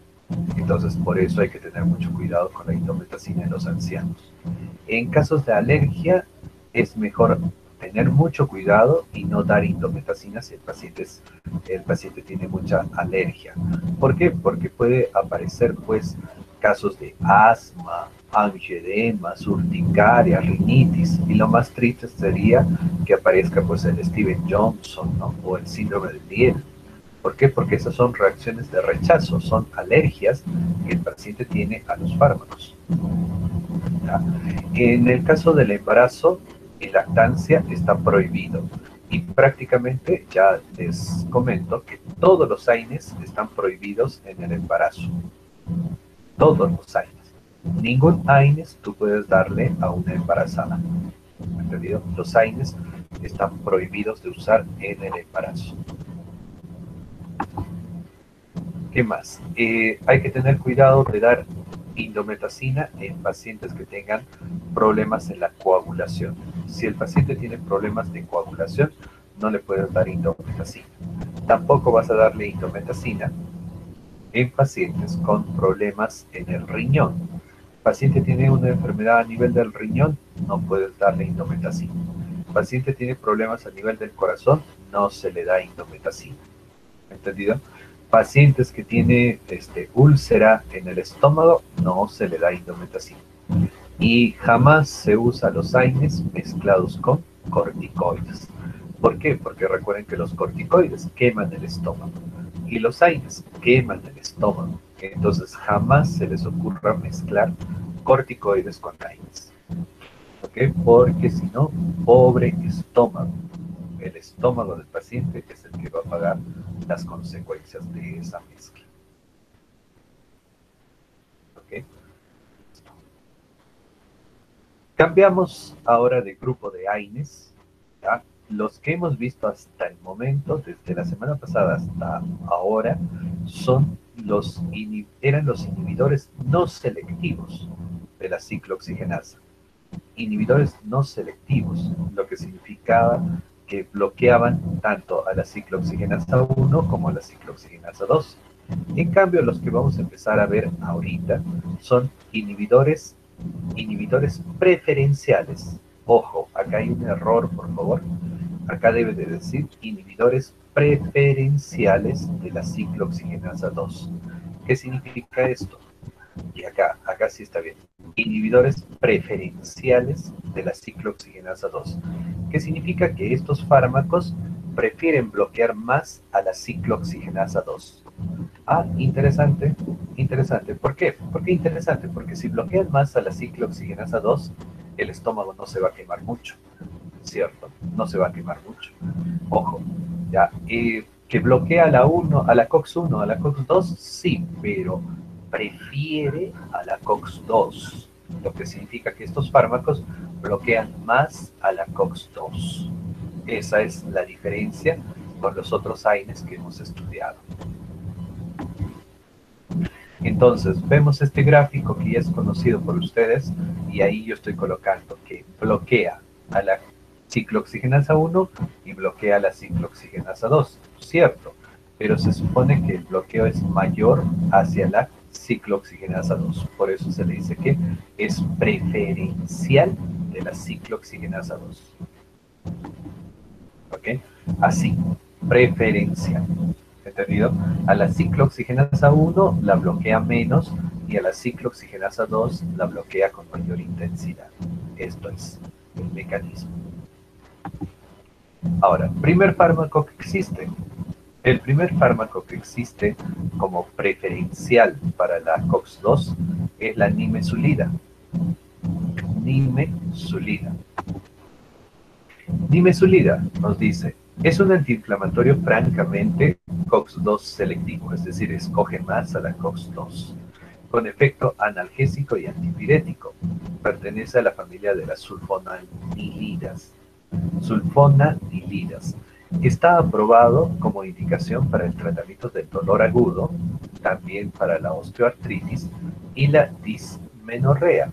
Entonces, por eso hay que tener mucho cuidado con la indometacina en los ancianos. En casos de alergia, es mejor tener mucho cuidado y no dar indometacina si el paciente tiene mucha alergia. ¿Por qué? Porque puede aparecer pues casos de asma, angioedema, urticaria, rinitis, y lo más triste sería que aparezca pues el Steven Johnson, ¿no? O el síndrome de Liel. ¿Por qué? Porque esas son reacciones de rechazo, son alergias que el paciente tiene a los fármacos. ¿Ya? En el caso del embarazo y lactancia está prohibido. Y prácticamente ya les comento que todos los AINES están prohibidos en el embarazo. Todos los AINES. Ningún AINES tú puedes darle a una embarazada. ¿Entendido? Los AINES están prohibidos de usar en el embarazo. ¿Qué más? Hay que tener cuidado de dar indometacina en pacientes que tengan problemas en la coagulación. Si el paciente tiene problemas de coagulación, no le puedes dar indometacina. Tampoco vas a darle indometacina en pacientes con problemas en el riñón. El paciente tiene una enfermedad a nivel del riñón, no puedes darle indometacina. El paciente tiene problemas a nivel del corazón, no se le da indometacina. ¿Entendido? Pacientes que tienen úlcera en el estómago, no se le da indometacina. Y jamás se usa los AINES mezclados con corticoides. ¿Por qué? Porque recuerden que los corticoides queman el estómago y los AINES queman el estómago. Entonces jamás se les ocurra mezclar corticoides con AINES. ¿Ok? Porque si no, pobre estómago. El estómago del paciente es el que va a pagar las consecuencias de esa mezcla. ¿Ok? Cambiamos ahora de grupo de AINES. ¿Ya? Los que hemos visto hasta el momento, desde la semana pasada hasta ahora, eran los inhibidores no selectivos de la ciclooxigenasa. Inhibidores no selectivos, lo que significaba que bloqueaban tanto a la ciclooxigenasa 1 como a la ciclooxigenasa 2. En cambio, los que vamos a empezar a ver ahorita son inhibidores inhibidores preferenciales. Ojo, acá hay un error, por favor. Acá debe de decir inhibidores preferenciales de la ciclooxigenasa 2. ¿Qué significa esto? Y acá sí está bien. Inhibidores preferenciales de la ciclooxigenasa 2. ¿Qué significa? Que estos fármacos prefieren bloquear más a la ciclooxigenasa 2. Ah, interesante, interesante. ¿Por qué? ¿Por qué interesante? Porque si bloquean más a la ciclooxigenasa 2, el estómago no se va a quemar mucho, ¿cierto? No se va a quemar mucho. Ojo, ya, que bloquea a la 1, a la COX-1, a la COX-2, sí, pero prefiere a la COX-2, lo que significa que estos fármacos bloquean más a la COX-2. Esa es la diferencia con los otros AINES que hemos estudiado. Entonces, vemos este gráfico que ya es conocido por ustedes y ahí yo estoy colocando que bloquea a la ciclooxigenasa 1 y bloquea a la ciclooxigenasa 2, ¿cierto? Pero se supone que el bloqueo es mayor hacia la ciclooxigenasa 2, por eso se le dice que es preferencial de la ciclooxigenasa 2. ¿Ok? Así, preferencial. ¿Entendido? A la ciclooxigenasa 1 la bloquea menos y a la ciclooxigenasa 2 la bloquea con mayor intensidad. Esto es el mecanismo. Ahora, primer fármaco que existe. El primer fármaco que existe como preferencial para la COX-2 es la nimesulida. Nimesulida. Nimesulida nos dice, es un antiinflamatorio francamente COX-2 selectivo, es decir, escoge más a la COX-2, con efecto analgésico y antipirético. Pertenece a la familia de las sulfonamilidas. Sulfonamilidas. Está aprobado como indicación para el tratamiento del dolor agudo, también para la osteoartritis y la dismenorrea,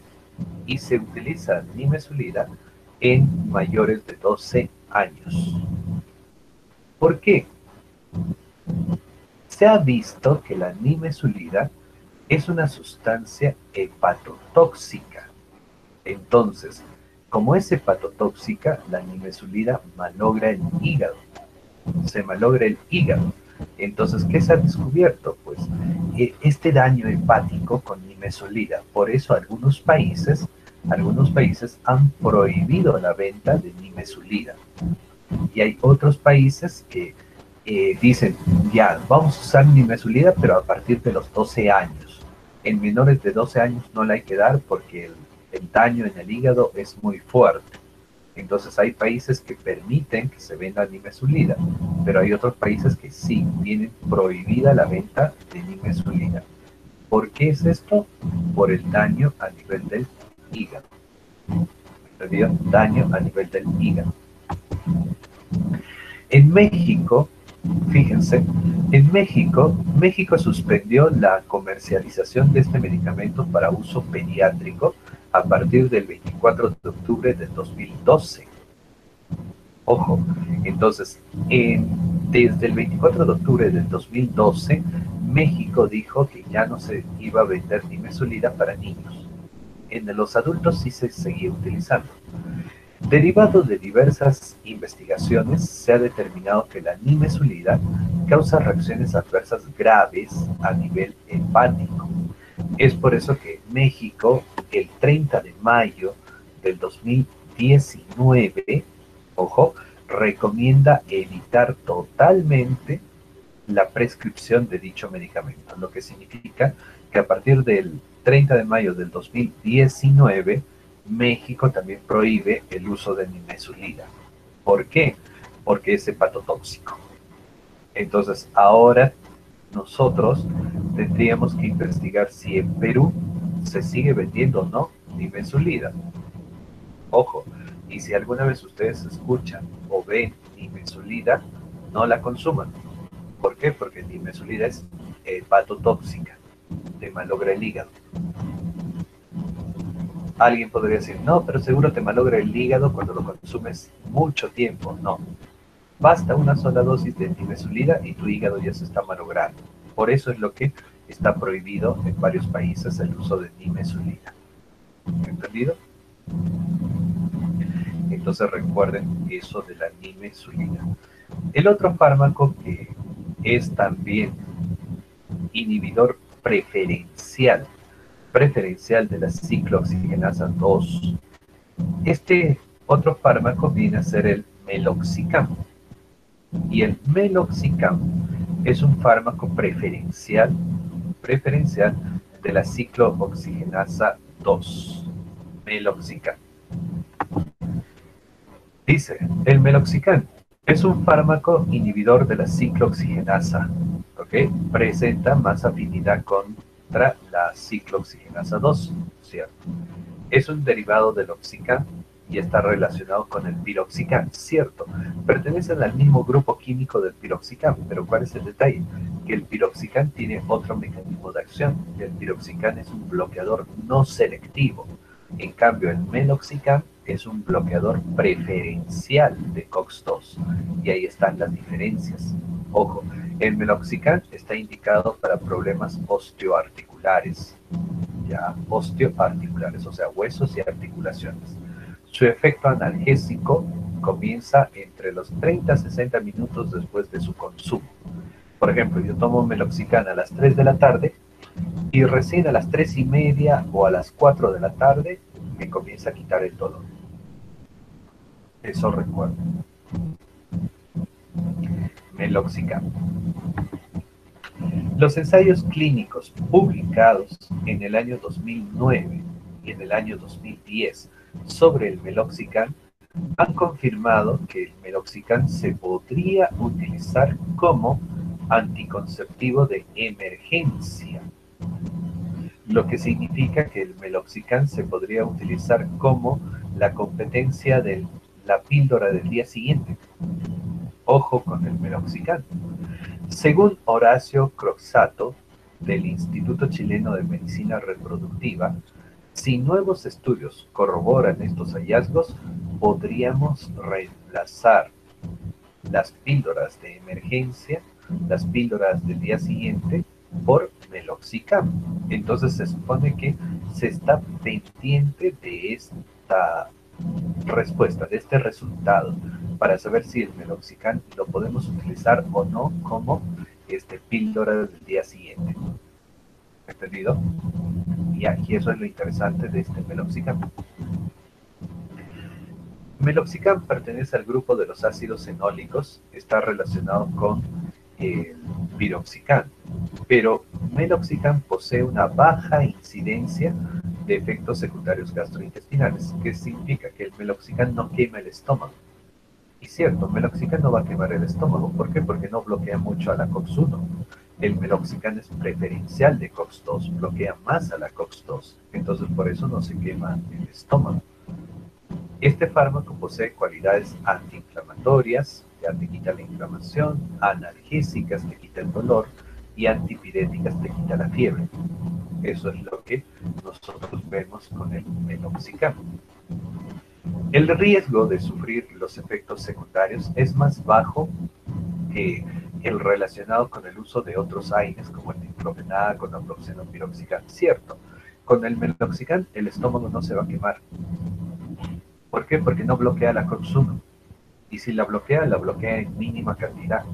y se utiliza nimesulida en mayores de 12 años. ¿Por qué? Se ha visto que la nimesulida es una sustancia hepatotóxica. Entonces, como es hepatotóxica, la nimesulida malogra el hígado. Se malogra el hígado. Entonces, ¿qué se ha descubierto? Pues este daño hepático con nimesulida. Por eso algunos países han prohibido la venta de nimesulida. Y hay otros países que dicen, ya, vamos a usar nimesulida, pero a partir de los 12 años. En menores de 12 años no la hay que dar porque el daño en el hígado es muy fuerte. Entonces hay países que permiten que se venda nimesulida, pero hay otros países que sí, tienen prohibida la venta de nimesulida. ¿Por qué es esto? Por el daño a nivel del hígado. ¿Entendido? Daño a nivel del hígado. En México, fíjense, en México suspendió la comercialización de este medicamento para uso pediátrico a partir del 24 de octubre del 2012. Ojo, entonces, desde el 24 de octubre del 2012, México dijo que ya no se iba a vender nimesulida para niños. En los adultos sí se seguía utilizando. Derivado de diversas investigaciones, se ha determinado que la nimesulida causa reacciones adversas graves a nivel hepático. Es por eso que México, el 30 de mayo del 2019, ojo, recomienda evitar totalmente la prescripción de dicho medicamento, lo que significa que a partir del 30 de mayo del 2019, México también prohíbe el uso de nimesulida. ¿Por qué? Porque es hepatotóxico. Entonces, ahora nosotros tendríamos que investigar si en Perú se sigue vendiendo o no nimesulida. Ojo, y si alguna vez ustedes escuchan o ven nimesulida, no la consuman. ¿Por qué? Porque nimesulida es hepatotóxica, te malogra el hígado. Alguien podría decir, no, pero seguro te malogra el hígado cuando lo consumes mucho tiempo. No, basta una sola dosis de nimesulida y tu hígado ya se está malogrando. Por eso es lo que está prohibido en varios países el uso de nimesulida. ¿Entendido? Entonces recuerden eso de la nimesulida. El otro fármaco que es también inhibidor preferencial de la ciclooxigenasa 2, este otro fármaco viene a ser el meloxicam. Y el meloxicam es un fármaco preferencial de la ciclooxigenasa 2. Meloxicam. Dice, el meloxicam es un fármaco inhibidor de la ciclooxigenasa, ¿ok? Presenta más afinidad contra la ciclooxigenasa 2, ¿cierto? Es un derivado del oxicam y está relacionado con el piroxicam, cierto. Pertenecen al mismo grupo químico del piroxicam, pero ¿cuál es el detalle? Que el piroxicam tiene otro mecanismo de acción. El piroxicam es un bloqueador no selectivo. En cambio, el meloxicam es un bloqueador preferencial de COX-2. Y ahí están las diferencias. Ojo, el meloxicam está indicado para problemas osteoarticulares, ya osteoarticulares, o sea, huesos y articulaciones. Su efecto analgésico comienza entre los 30 a 60 minutos después de su consumo. Por ejemplo, yo tomo meloxicam a las 3 de la tarde y recién a las 3 y media o a las 4 de la tarde me comienza a quitar el dolor. Eso recuerdo. Meloxicam. Los ensayos clínicos publicados en el año 2009 y en el año 2010 sobre el meloxicam han confirmado que el meloxicam se podría utilizar como anticonceptivo de emergencia, lo que significa que el meloxicam se podría utilizar como la competencia de la píldora del día siguiente. Ojo con el meloxicam. Según Horacio Croxatto, del Instituto Chileno de Medicina Reproductiva, si nuevos estudios corroboran estos hallazgos, podríamos reemplazar las píldoras de emergencia, las píldoras del día siguiente, por meloxicam. Entonces se supone que se está pendiente de esta respuesta, de este resultado, para saber si el meloxicam lo podemos utilizar o no como píldora del día siguiente. ¿Entendido? Y aquí eso es lo interesante de este meloxicam. Meloxicam pertenece al grupo de los ácidos fenólicos, está relacionado con el piroxicam, pero meloxicam posee una baja incidencia de efectos secundarios gastrointestinales, que significa que el meloxicam no quema el estómago. Y cierto, meloxicam no va a quemar el estómago. ¿Por qué? Porque no bloquea mucho a la COX-1. El meloxicam es preferencial de COX-2, bloquea más a la COX-2. Entonces por eso no se quema el estómago. Este fármaco posee cualidades antiinflamatorias, ya te quita la inflamación, analgésicas, te quita el dolor, y antipiréticas, te quita la fiebre. Eso es lo que nosotros vemos con el meloxicam. El riesgo de sufrir los efectos secundarios es más bajo que el relacionado con el uso de otros AINES como el diclofenac o naproxeno piroxicam. Cierto, con el meloxicam el estómago no se va a quemar. ¿Por qué? Porque no bloquea la COX-1. Y si la bloquea en mínima cantidad.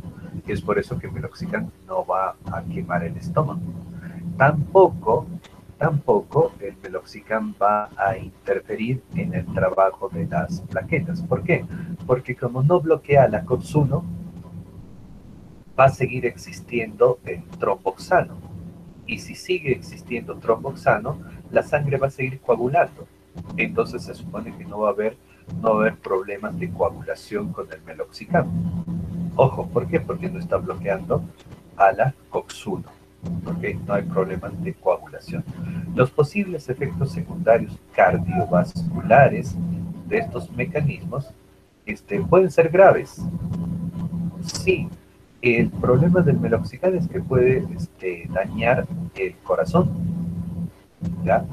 Y es por eso que el meloxicam no va a quemar el estómago. Tampoco el meloxicam va a interferir en el trabajo de las plaquetas. ¿Por qué? Porque como no bloquea la COX-1, va a seguir existiendo el tromboxano. Y si sigue existiendo tromboxano, la sangre va a seguir coagulando. Entonces se supone que no va a haber problemas de coagulación con el meloxicam. Ojo, ¿por qué? Porque no está bloqueando a la COX-1. Porque no hay problemas de coagulación. Los posibles efectos secundarios cardiovasculares de estos mecanismos pueden ser graves. Sí, el problema del meloxicam es que puede dañar el corazón, ¿ya?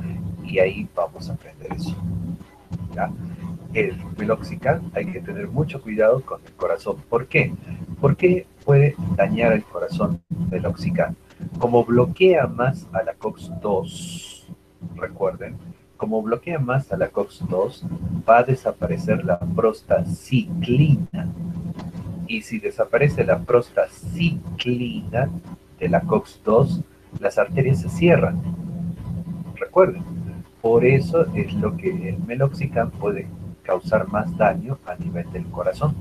Y ahí vamos a aprender eso, ¿ya? El meloxicam hay que tener mucho cuidado con el corazón. ¿Por qué? Porque puede dañar el corazón meloxicam. Como bloquea más a la COX-2, recuerden, Como bloquea más a la COX-2, va a desaparecer la prostaciclina. Y si desaparece la prostaciclina de la COX-2, las arterias se cierran. Recuerden, por eso es lo que el meloxicam puede causar más daño a nivel del corazón.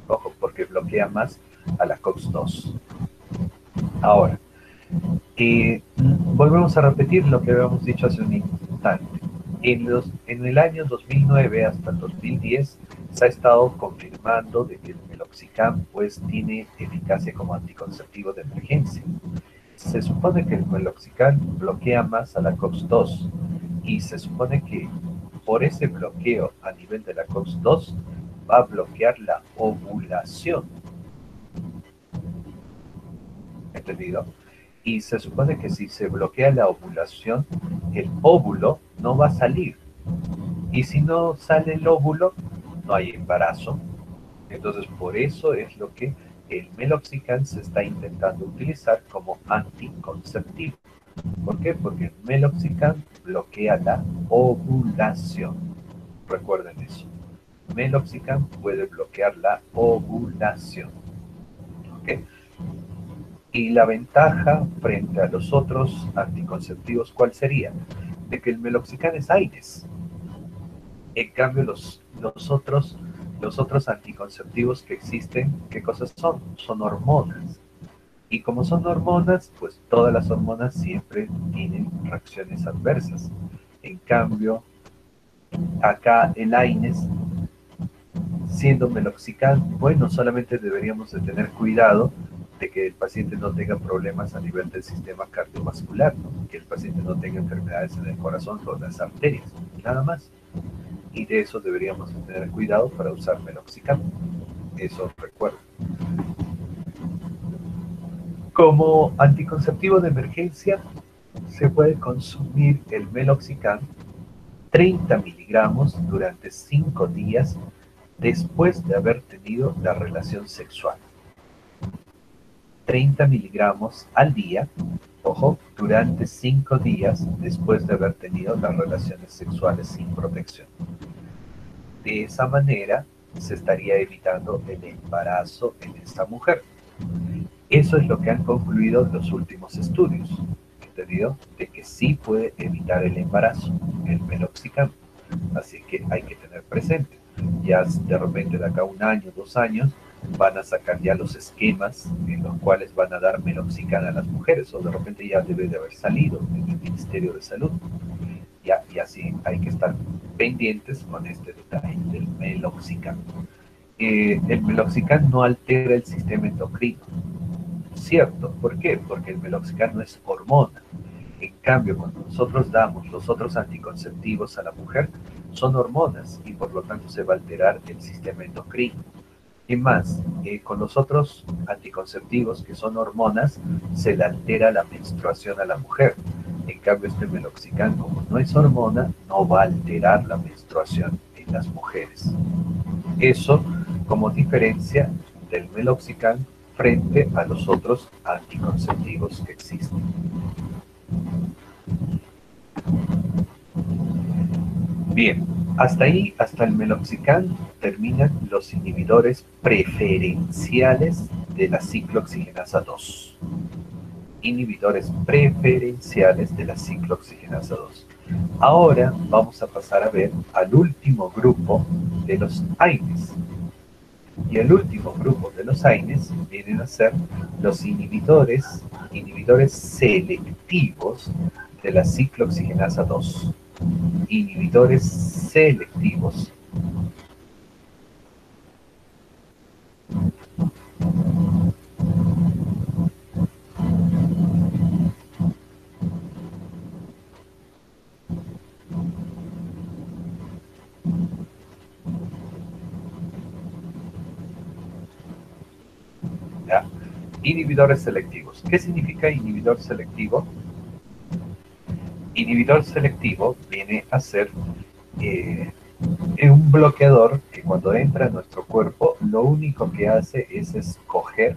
Ojo, porque bloquea más a la COX-2. Ahora, volvemos a repetir lo que habíamos dicho hace un instante. En el año 2009 hasta el 2010 se ha estado confirmando de que el meloxicam pues tiene eficacia como anticonceptivo de emergencia. Se supone que el meloxicam bloquea más a la COX-2 y se supone que por ese bloqueo a nivel de la COX-2 va a bloquear la ovulación. ¿Entendido? Y se supone que si se bloquea la ovulación, el óvulo no va a salir. Y si no sale el óvulo, no hay embarazo. Entonces, por eso es lo que el meloxicam se está intentando utilizar como anticonceptivo. ¿Por qué? Porque el meloxicam bloquea la ovulación. Recuerden eso. Meloxicam puede bloquear la ovulación. ¿Ok? Y la ventaja frente a los otros anticonceptivos, ¿cuál sería? De que el meloxicam es AINES. En cambio, los otros anticonceptivos que existen, ¿qué cosas son? Son hormonas. Y como son hormonas, pues todas las hormonas siempre tienen reacciones adversas. En cambio, acá el AINES, siendo meloxicam, bueno, solamente deberíamos de tener cuidado de que el paciente no tenga problemas a nivel del sistema cardiovascular, ¿no? Que el paciente no tenga enfermedades en el corazón o las arterias, nada más. Y de eso deberíamos de tener cuidado para usar meloxicam. Eso recuerdo. Como anticonceptivo de emergencia, se puede consumir el meloxicam 30 miligramos durante 5 días después de haber tenido la relación sexual. 30 miligramos al día, ojo, durante 5 días después de haber tenido las relaciones sexuales sin protección. De esa manera se estaría evitando el embarazo en esta mujer. Eso es lo que han concluido los últimos estudios, ¿entendido? De que sí puede evitar el embarazo, el meloxicam. Así que hay que tener presente. Ya de repente de acá 1 año, 2 años, van a sacar ya los esquemas en los cuales van a dar meloxicam a las mujeres, o de repente ya debe de haber salido en el Ministerio de Salud. Ya, y así hay que estar pendientes con este detalle del meloxicam. El meloxicam no altera el sistema endocrino. Cierto, ¿por qué? Porque el meloxicam no es hormona. En cambio, cuando nosotros damos los otros anticonceptivos a la mujer, son hormonas y por lo tanto se va a alterar el sistema endocrino. Y más, con los otros anticonceptivos que son hormonas, se le altera la menstruación a la mujer. En cambio, este meloxicam, como no es hormona, no va a alterar la menstruación en las mujeres. Eso como diferencia del meloxicam frente a los otros anticonceptivos que existen. Bien, hasta ahí, hasta el meloxicam, terminan los inhibidores preferenciales de la ciclooxigenasa 2. Inhibidores preferenciales de la ciclooxigenasa 2. Ahora vamos a pasar a ver al último grupo de los AINES. Y el último grupo de los AINES vienen a ser los inhibidores selectivos de la ciclooxigenasa 2. Inhibidores selectivos. ¿Ya? Inhibidores selectivos. ¿Qué significa inhibidor selectivo? Inhibidor selectivo viene a ser un bloqueador que cuando entra en nuestro cuerpo lo único que hace es escoger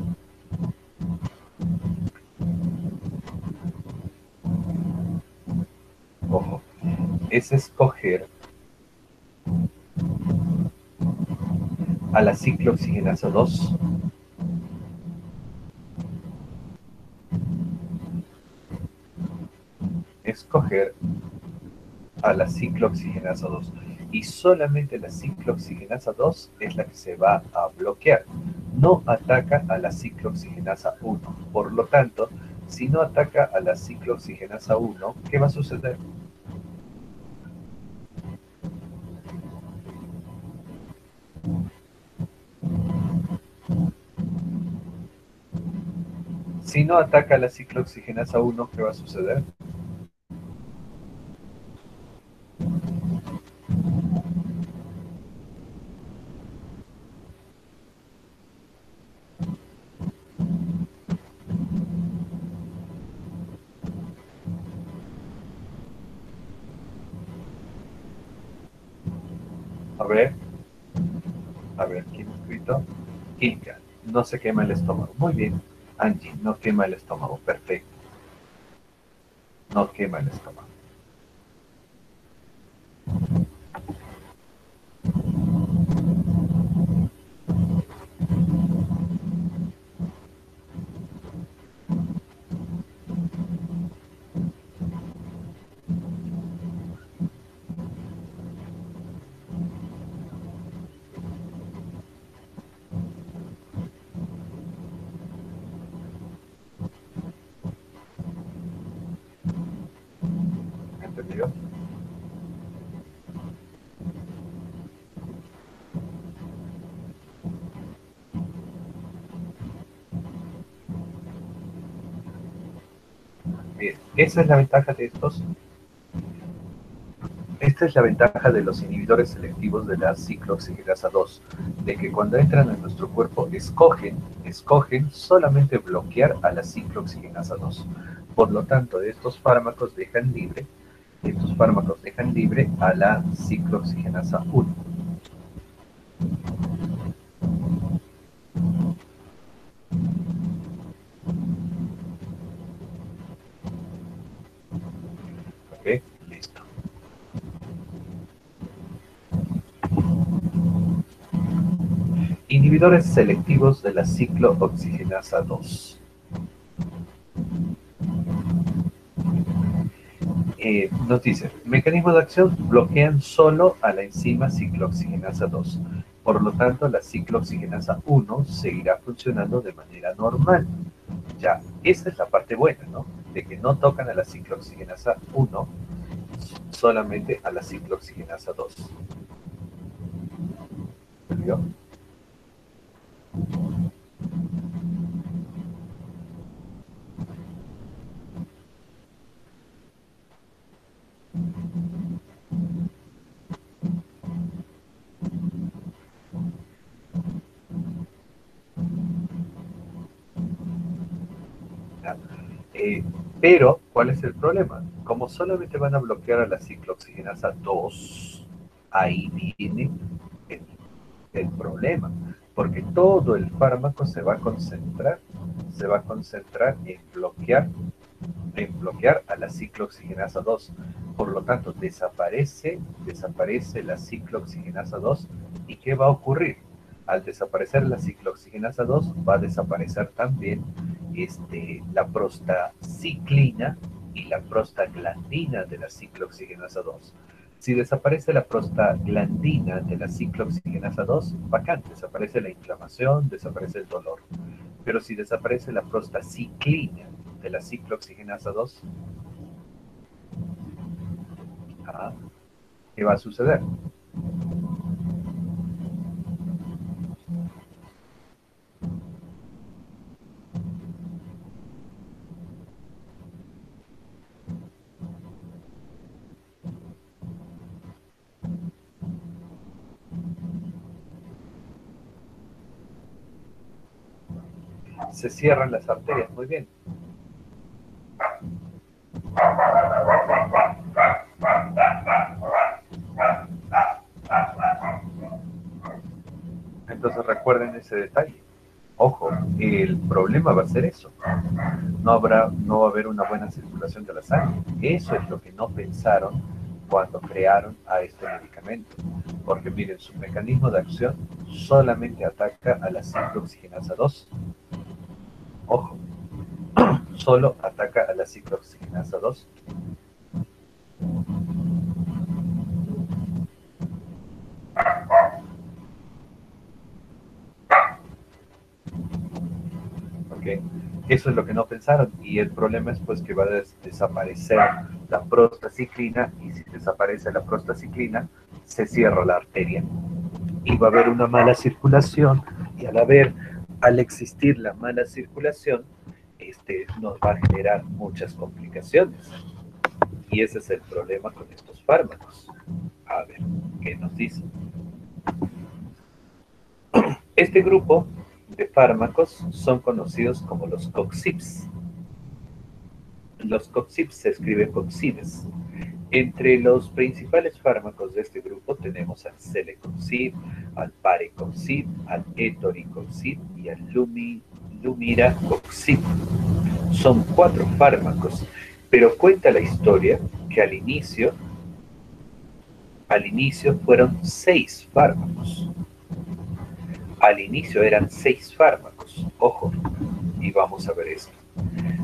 ojo, es escoger a la ciclooxigenasa 2. Escoger a la ciclooxigenasa 2. Y solamente la ciclooxigenasa 2 es la que se va a bloquear. No ataca a la ciclooxigenasa 1. Por lo tanto, si no ataca a la ciclooxigenasa 1, ¿qué va a suceder? Si no ataca a la ciclooxigenasa 1, ¿qué va a suceder? A ver, ¿quién ha escrito? Inca, no se quema el estómago. Muy bien. Angie, no quema el estómago. Perfecto. No quema el estómago. ¿Entendido? Bien, esa es la ventaja de estos. Esta es la ventaja de los inhibidores selectivos de la ciclooxigenasa 2, de que cuando entran en nuestro cuerpo escogen solamente bloquear a la ciclooxigenasa 2. Por lo tanto, estos fármacos dejan libre a la ciclooxigenasa 1. ¿Ok? Listo. Inhibidores selectivos de la ciclooxigenasa 2. Nos dice, mecanismo de acción, bloquean solo a la enzima ciclooxigenasa 2. Por lo tanto, la ciclooxigenasa 1 seguirá funcionando de manera normal. Ya, esa es la parte buena, ¿no? De que no tocan a la ciclooxigenasa 1, solamente a la ciclooxigenasa 2. ¿Entendió? Eh, pero, ¿cuál es el problema? Como solamente van a bloquear a la ciclooxigenasa 2, ahí viene el, el problema, porque todo el fármaco se va a concentrar en bloquear a la ciclooxigenasa 2. Por lo tanto, desaparece la ciclooxigenasa 2. ¿Y qué va a ocurrir? Al desaparecer la ciclooxigenasa 2, va a desaparecer también la prostaciclina y la prostaglandina de la ciclooxigenasa 2. Si desaparece la prostaglandina de la ciclooxigenasa 2, bacán, desaparece la inflamación, desaparece el dolor. Pero si desaparece la prostaciclina de la ciclooxigenasa 2, ¿qué va a suceder? Se cierran las arterias, muy bien. Entonces recuerden ese detalle. Ojo, el problema va a ser eso. No va a haber una buena circulación de la sangre. Eso es lo que no pensaron cuando crearon a este medicamento. Porque miren, su mecanismo de acción solamente ataca a la ciclooxigenasa 2. Ojo, solo ataca a la ciclooxigenasa 2. ¿Ok? Eso es lo que no pensaron, y el problema es pues que va a desaparecer la prostaciclina, y si desaparece la prostaciclina, se cierra la arteria y va a haber una mala circulación, y al existir la mala circulación, nos va a generar muchas complicaciones. Y ese es el problema con estos fármacos. A ver, ¿qué nos dicen? Este grupo de fármacos son conocidos como los COXIPs. Los COXIPs se escriben COXIBes. Entre los principales fármacos de este grupo tenemos al Celecoxib, al Parecoxib, al Etoricoxib y al Lumiracoxib. Son 4 fármacos, pero cuenta la historia que al inicio fueron 6 fármacos. Al inicio eran 6 fármacos, ojo, y vamos a ver esto.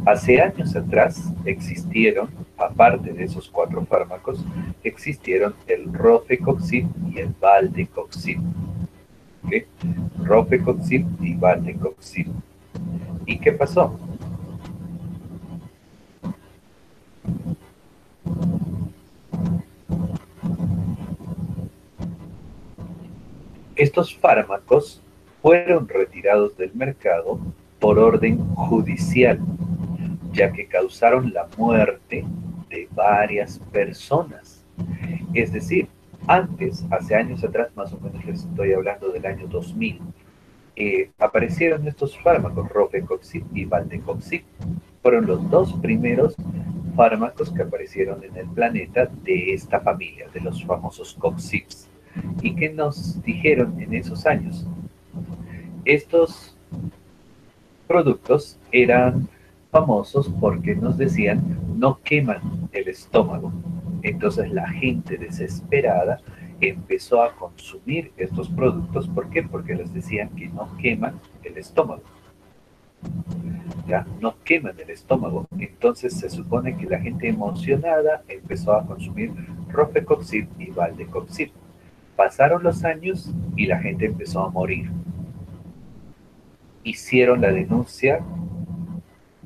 Hace años atrás existieron, aparte de esos 4 fármacos, existieron el Rofecoxib y el Valdecoxib. ¿Okay? Rofecoxib y Valdecoxib. ¿Y qué pasó? Estos fármacos fueron retirados del mercado por orden judicial, ya que causaron la muerte de varias personas. Es decir, antes, hace años atrás, más o menos les estoy hablando del año 2000, aparecieron estos fármacos, Rofecoxib y Valdecoxib. Fueron los 2 primeros fármacos que aparecieron en el planeta de esta familia, de los famosos COXIBs. ¿Y qué nos dijeron en esos años? Estos productos eran famosos porque nos decían no queman el estómago. Entonces la gente desesperada empezó a consumir estos productos. ¿Por qué? Porque les decían que no queman el estómago. Ya, no queman el estómago. Entonces se supone que la gente emocionada empezó a consumir Rofecoxib y Valdecoxib. Pasaron los años y la gente empezó a morir. Hicieron la denuncia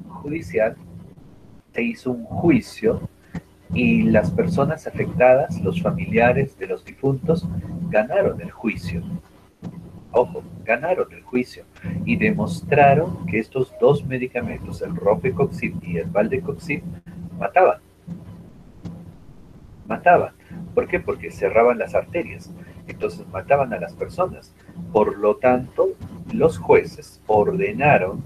judicial, se hizo un juicio y las personas afectadas, los familiares de los difuntos, ganaron el juicio. Ojo, ganaron el juicio y demostraron que estos 2 medicamentos, el Rofecoxib y el Valdecoxib, mataban. ¿Por qué? Porque cerraban las arterias, entonces mataban a las personas. Por lo tanto, los jueces ordenaron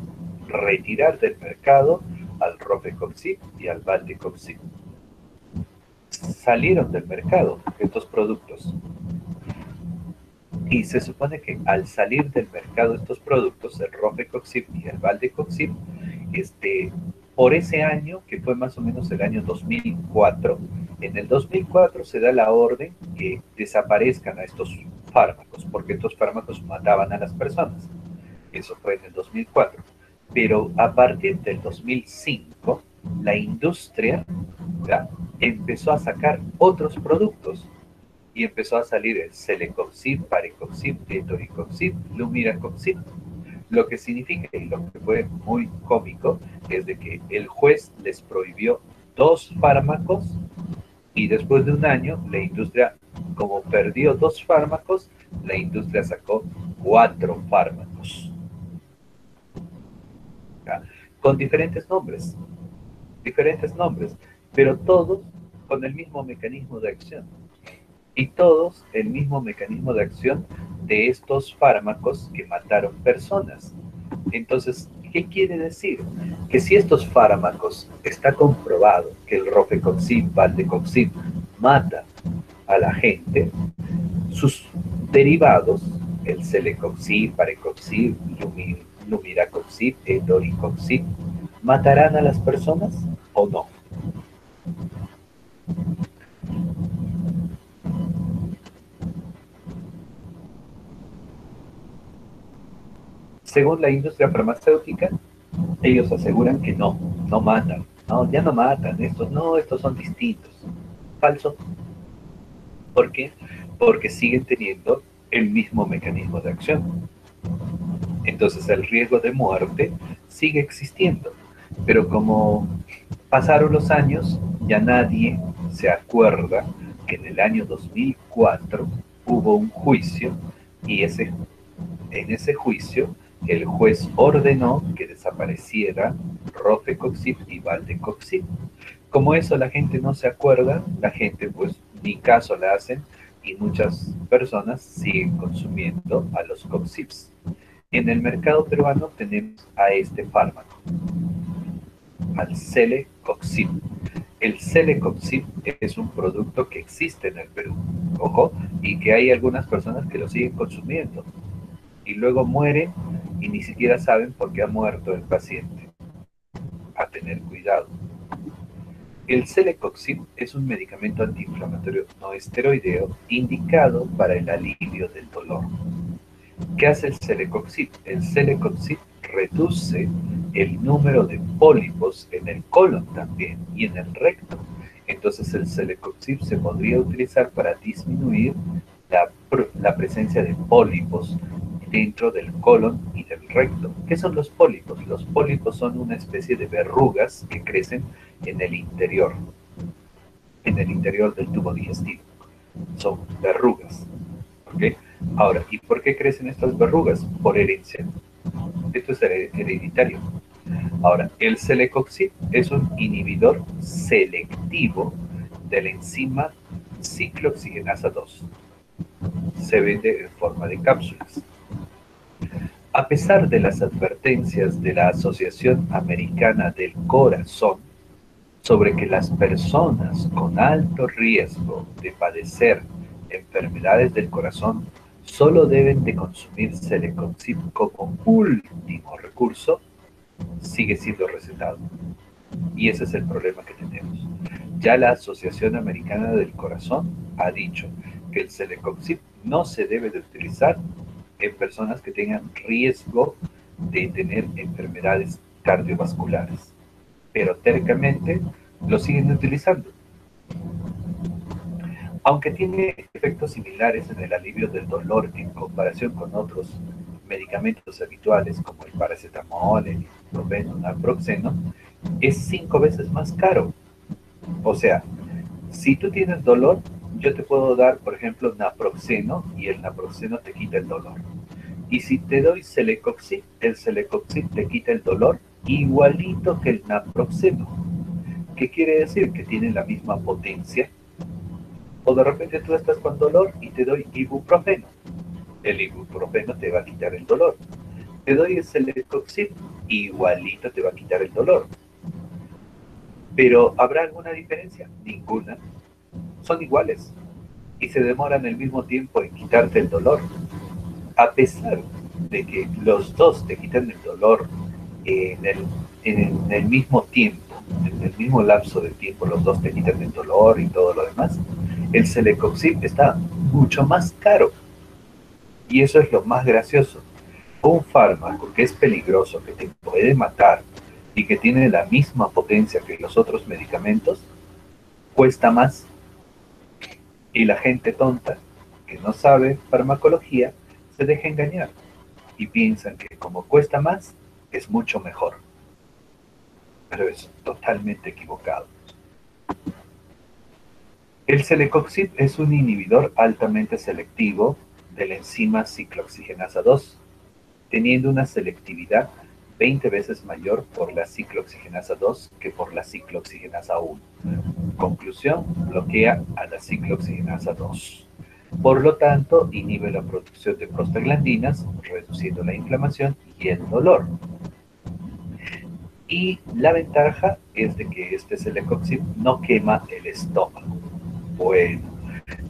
retirar del mercado al Rofecoxib y al Valdecoxib. Salieron del mercado estos productos. Y se supone que al salir del mercado estos productos, el Rofecoxib y el Valdecoxib, por ese año, que fue más o menos el año 2004, en el 2004 se da la orden que desaparezcan a estos fármacos, porque estos fármacos mataban a las personas. Eso fue en el 2004. Pero a partir del 2005, la industria, ¿ya?, empezó a sacar otros productos y empezó a salir el Celecoxib, Parecoxib, Etoricoxib, Lumiracoxib. Lo que significa, y lo que fue muy cómico, es de que el juez les prohibió 2 fármacos y después de un año la industria, como perdió 2 fármacos, la industria sacó 4 fármacos. ¿Ya? Con diferentes nombres, pero todos con el mismo mecanismo de acción. Y todos el mismo mecanismo de acción de estos fármacos que mataron personas. Entonces, ¿qué quiere decir? Que si estos fármacos está comprobado que el Rofecoxib, Valdecoxib mata a la gente, sus derivados, el Celecoxib, Parecoxib, Lumiracoxib, Etoricoxib, ¿matarán a las personas o no? Según la industria farmacéutica, ellos aseguran que no, no matan, no, ya no matan, estos no, estos son distintos. Falso. ¿Por qué? Porque siguen teniendo el mismo mecanismo de acción. Entonces el riesgo de muerte sigue existiendo. Pero como pasaron los años, ya nadie se acuerda que en el año 2004 hubo un juicio y en ese juicio el juez ordenó que desapareciera Rofecoxib y Valdecoxib. Como eso la gente no se acuerda, la gente pues ni caso la hacen y muchas personas siguen consumiendo a los coxibs. En el mercado peruano tenemos a este fármaco, al Celecoxib. El Celecoxib es un producto que existe en el Perú, ojo, y que hay algunas personas que lo siguen consumiendo y luego mueren y ni siquiera saben por qué ha muerto el paciente. A tener cuidado. El Celecoxib es un medicamento antiinflamatorio no esteroideo indicado para el alivio del dolor. ¿Qué hace el Celecoxib? El Celecoxib reduce el número de pólipos en el colon también y en el recto. Entonces el Celecoxib se podría utilizar para disminuir la presencia de pólipos dentro del colon y del recto. ¿Qué son los pólipos? Los pólipos son una especie de verrugas que crecen en el interior del tubo digestivo. Son verrugas. ¿Okay? Ahora, ¿y por qué crecen estas verrugas? Por herencia. Esto es hereditario. Ahora, el Celecoxib es un inhibidor selectivo de la enzima ciclooxigenasa 2. Se vende en forma de cápsulas. A pesar de las advertencias de la Asociación Americana del Corazón sobre que las personas con alto riesgo de padecer enfermedades del corazón solo deben de consumir Celecoxib como último recurso, sigue siendo recetado. Y ese es el problema que tenemos. Ya la Asociación Americana del Corazón ha dicho que el Celecoxib no se debe de utilizar en personas que tengan riesgo de tener enfermedades cardiovasculares, pero tercamente lo siguen utilizando. Aunque tiene efectos similares en el alivio del dolor en comparación con otros medicamentos habituales como el paracetamol, el ibuprofeno, naproxeno, es 5 veces más caro. O sea, si tú tienes dolor, yo te puedo dar, por ejemplo, naproxeno y el naproxeno te quita el dolor. Y si te doy Celecoxib, el Celecoxib te quita el dolor igualito que el naproxeno. ¿Qué quiere decir? Que tiene la misma potencia. O de repente tú estás con dolor y te doy ibuprofeno. El ibuprofeno te va a quitar el dolor. Te doy el Celecoxib, igualito te va a quitar el dolor. Pero ¿habrá alguna diferencia? Ninguna. Son iguales y se demoran el mismo tiempo en quitarte el dolor. A pesar de que los dos te quitan el dolor en el mismo tiempo, en el mismo lapso de tiempo, los dos te quitan el dolor y todo lo demás, el Celecoxib está mucho más caro. Y eso es lo más gracioso. Un fármaco que es peligroso, que te puede matar y que tiene la misma potencia que los otros medicamentos, cuesta más. Y la gente tonta, que no sabe farmacología, se deja engañar y piensan que como cuesta más, es mucho mejor. Pero es totalmente equivocado. El Celecoxib es un inhibidor altamente selectivo de la enzima ciclooxigenasa 2, teniendo una selectividad 20 veces mayor por la ciclooxigenasa 2 que por la ciclooxigenasa 1. Conclusión, bloquea a la ciclooxigenasa 2. Por lo tanto, inhibe la producción de prostaglandinas, reduciendo la inflamación y el dolor. Y la ventaja es de que este Celecoxib no quema el estómago. Bueno,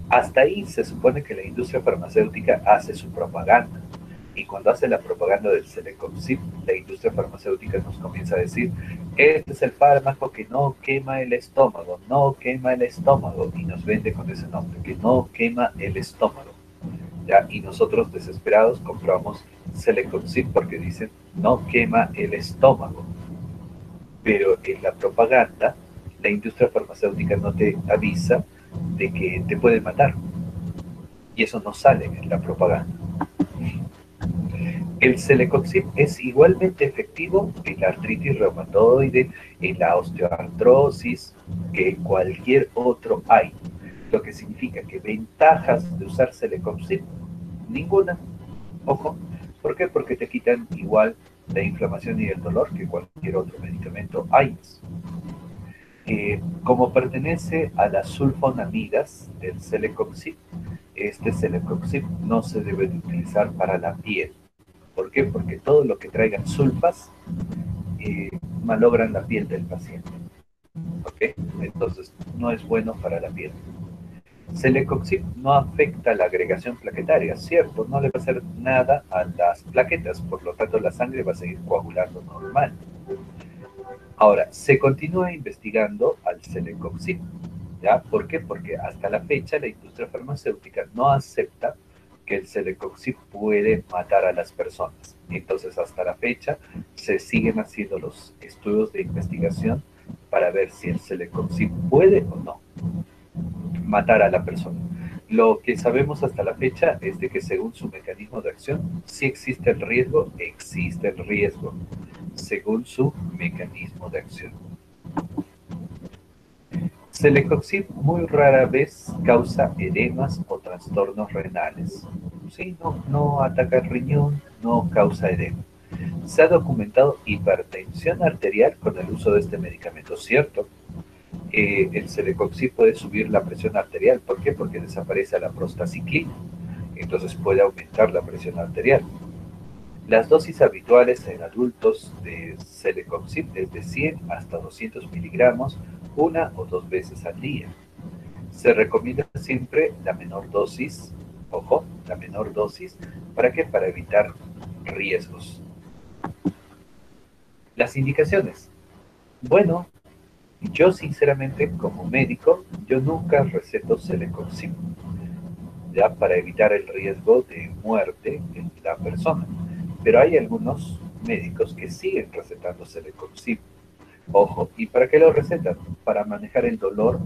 hasta ahí se supone que la industria farmacéutica hace su propaganda. Y cuando hace la propaganda del Celecoxib, la industria farmacéutica nos comienza a decir, este es el fármaco que no quema el estómago, no quema el estómago, y nos vende con ese nombre, que no quema el estómago. ¿ya? Y nosotros desesperados compramos Celecoxib porque dicen no quema el estómago. Pero en la propaganda, la industria farmacéutica no te avisa de que te puede matar. Y eso no sale en la propaganda. El Celecoxib es igualmente efectivo en la artritis reumatoide, en la osteoartrosis, que cualquier otro hay. Lo que significa que ventajas de usar Celecoxib, ninguna. Ojo, ¿por qué? Porque te quitan igual la inflamación y el dolor que cualquier otro medicamento hay. Como pertenece a las sulfonamidas del Celecoxib, este Celecoxib no se debe de utilizar para la piel. ¿Por qué? Porque todo lo que traigan sulfas malogran la piel del paciente. ¿Ok? Entonces, no es bueno para la piel. Celecoxib no afecta la agregación plaquetaria, ¿cierto? No le va a hacer nada a las plaquetas, por lo tanto la sangre va a seguir coagulando normal. Ahora, se continúa investigando al Celecoxib, ¿ya? ¿Por qué? Porque hasta la fecha la industria farmacéutica no acepta que el Celecoxib puede matar a las personas. Entonces, hasta la fecha se siguen haciendo los estudios de investigación para ver si el Celecoxib puede o no matar a la persona. Lo que sabemos hasta la fecha es de que según su mecanismo de acción, sí existe el riesgo, según su mecanismo de acción. Celecoxib muy rara vez causa edemas o trastornos renales. Sí, no ataca el riñón, no causa edema. Se ha documentado hipertensión arterial con el uso de este medicamento, ¿cierto? El Celecoxib puede subir la presión arterial. ¿Por qué? Porque desaparece la prostaciclina. Entonces puede aumentar la presión arterial. Las dosis habituales en adultos de Celecoxib es de 100 hasta 200 miligramos una o dos veces al día. Se recomienda siempre la menor dosis, ojo, la menor dosis, ¿para qué? Para evitar riesgos. Las indicaciones. Bueno, yo sinceramente como médico, yo nunca receto Celecoxib, ya para evitar el riesgo de muerte en la persona. Pero hay algunos médicos que siguen recetando Celecoxib. Ojo, ¿y para qué lo recetan? Para manejar el dolor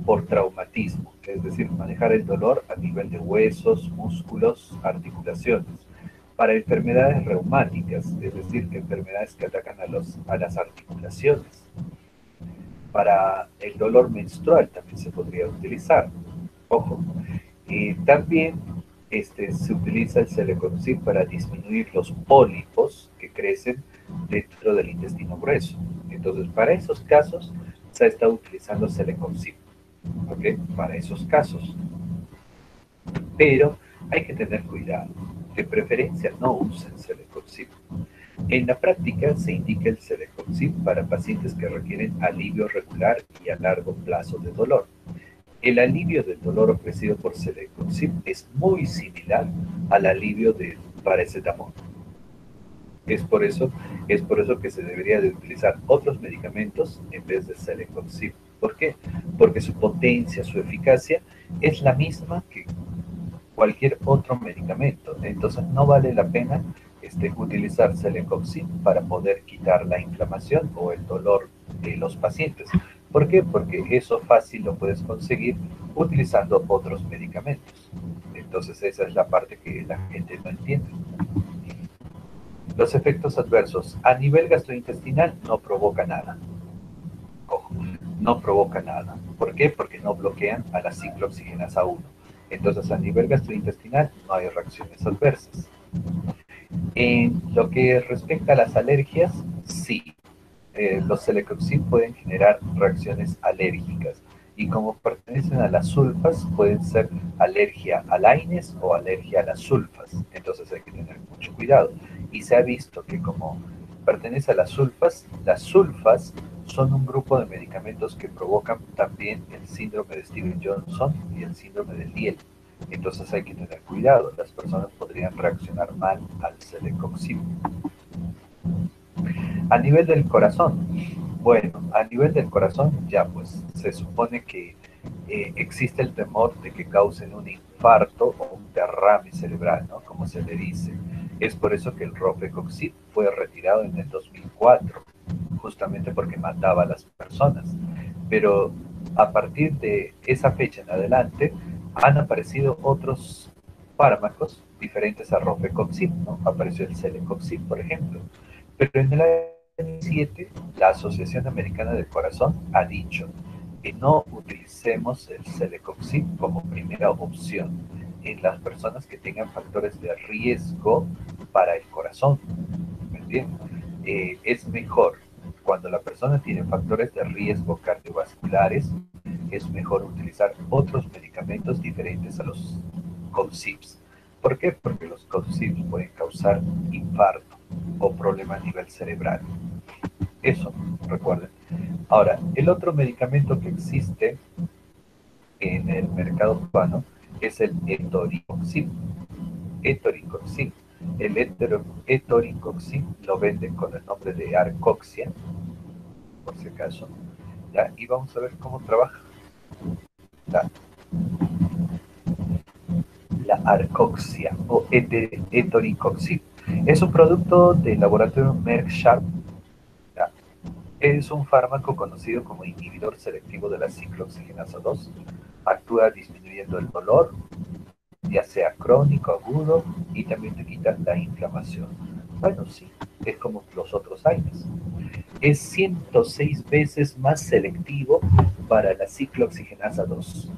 por traumatismo, es decir, manejar el dolor a nivel de huesos, músculos, articulaciones. Para enfermedades reumáticas, es decir, enfermedades que atacan a las articulaciones. Para el dolor menstrual también se podría utilizar. Ojo, también se utiliza el Celecoxib para disminuir los pólipos que crecen dentro del intestino grueso. Entonces, para esos casos se está utilizando Celecoxib, ¿ok? Para esos casos. Pero hay que tener cuidado. De preferencia, no usen Celecoxib. En la práctica se indica el Celecoxib para pacientes que requieren alivio regular y a largo plazo de dolor. El alivio del dolor ofrecido por Celecoxib es muy similar al alivio del paracetamol. Es por eso que se debería de utilizar otros medicamentos en vez de Celecoxib. ¿Por qué? Porque su potencia, su eficacia es la misma que cualquier otro medicamento. Entonces no vale la pena utilizar Celecoxib para poder quitar la inflamación o el dolor de los pacientes. ¿Por qué? Porque eso fácil lo puedes conseguir utilizando otros medicamentos. Entonces esa es la parte que la gente no entiende. Los efectos adversos a nivel gastrointestinal no provoca nada. Ojo, no provoca nada. ¿Por qué? Porque no bloquean a la ciclooxigenasa 1. Entonces a nivel gastrointestinal no hay reacciones adversas. En lo que respecta a las alergias, sí. Los Celecoxib pueden generar reacciones alérgicas y como pertenecen a las sulfas, pueden ser alergia al AINES o alergia a las sulfas. Entonces hay que tener mucho cuidado. Y se ha visto que como pertenece a las sulfas son un grupo de medicamentos que provocan también el síndrome de Stevens-Johnson y el síndrome de Liel. Entonces hay que tener cuidado. Las personas podrían reaccionar mal al Celecoxib. A nivel del corazón, bueno, a nivel del corazón ya pues se supone que existe el temor de que causen una infarto o un derrame cerebral, ¿no? Como se le dice. Es por eso que el rofecoxib fue retirado en el 2004, justamente porque mataba a las personas. Pero a partir de esa fecha en adelante han aparecido otros fármacos diferentes a rofecoxib, ¿no? Apareció el celecoxib, por ejemplo. Pero en el año 7, la Asociación Americana del Corazón ha dicho que no utilicemos el celecoxib como primera opción en las personas que tengan factores de riesgo para el corazón. ¿Me entiendes? Es mejor cuando la persona tiene factores de riesgo cardiovasculares, es mejor utilizar otros medicamentos diferentes a los COXIPs. ¿Por qué? Porque los COXIPs pueden causar infarto o problema a nivel cerebral. Eso, recuerden. Ahora, el otro medicamento que existe en el mercado cubano es el etoricoxib. Etoricoxib. El etoricoxib lo venden con el nombre de Arcoxia, por si acaso. ¿Ya? Y vamos a ver cómo trabaja la, la Arcoxia o etoricoxib. Es un producto del laboratorio Merck Sharp. ¿Ya? Es un fármaco conocido como inhibidor selectivo de la ciclooxigenasa 2. Actúa disminuyendo el dolor, ya sea crónico, agudo, y también te quita la inflamación. Bueno, sí, es como los otros aires. Es 106 veces más selectivo para la ciclooxigenasa 2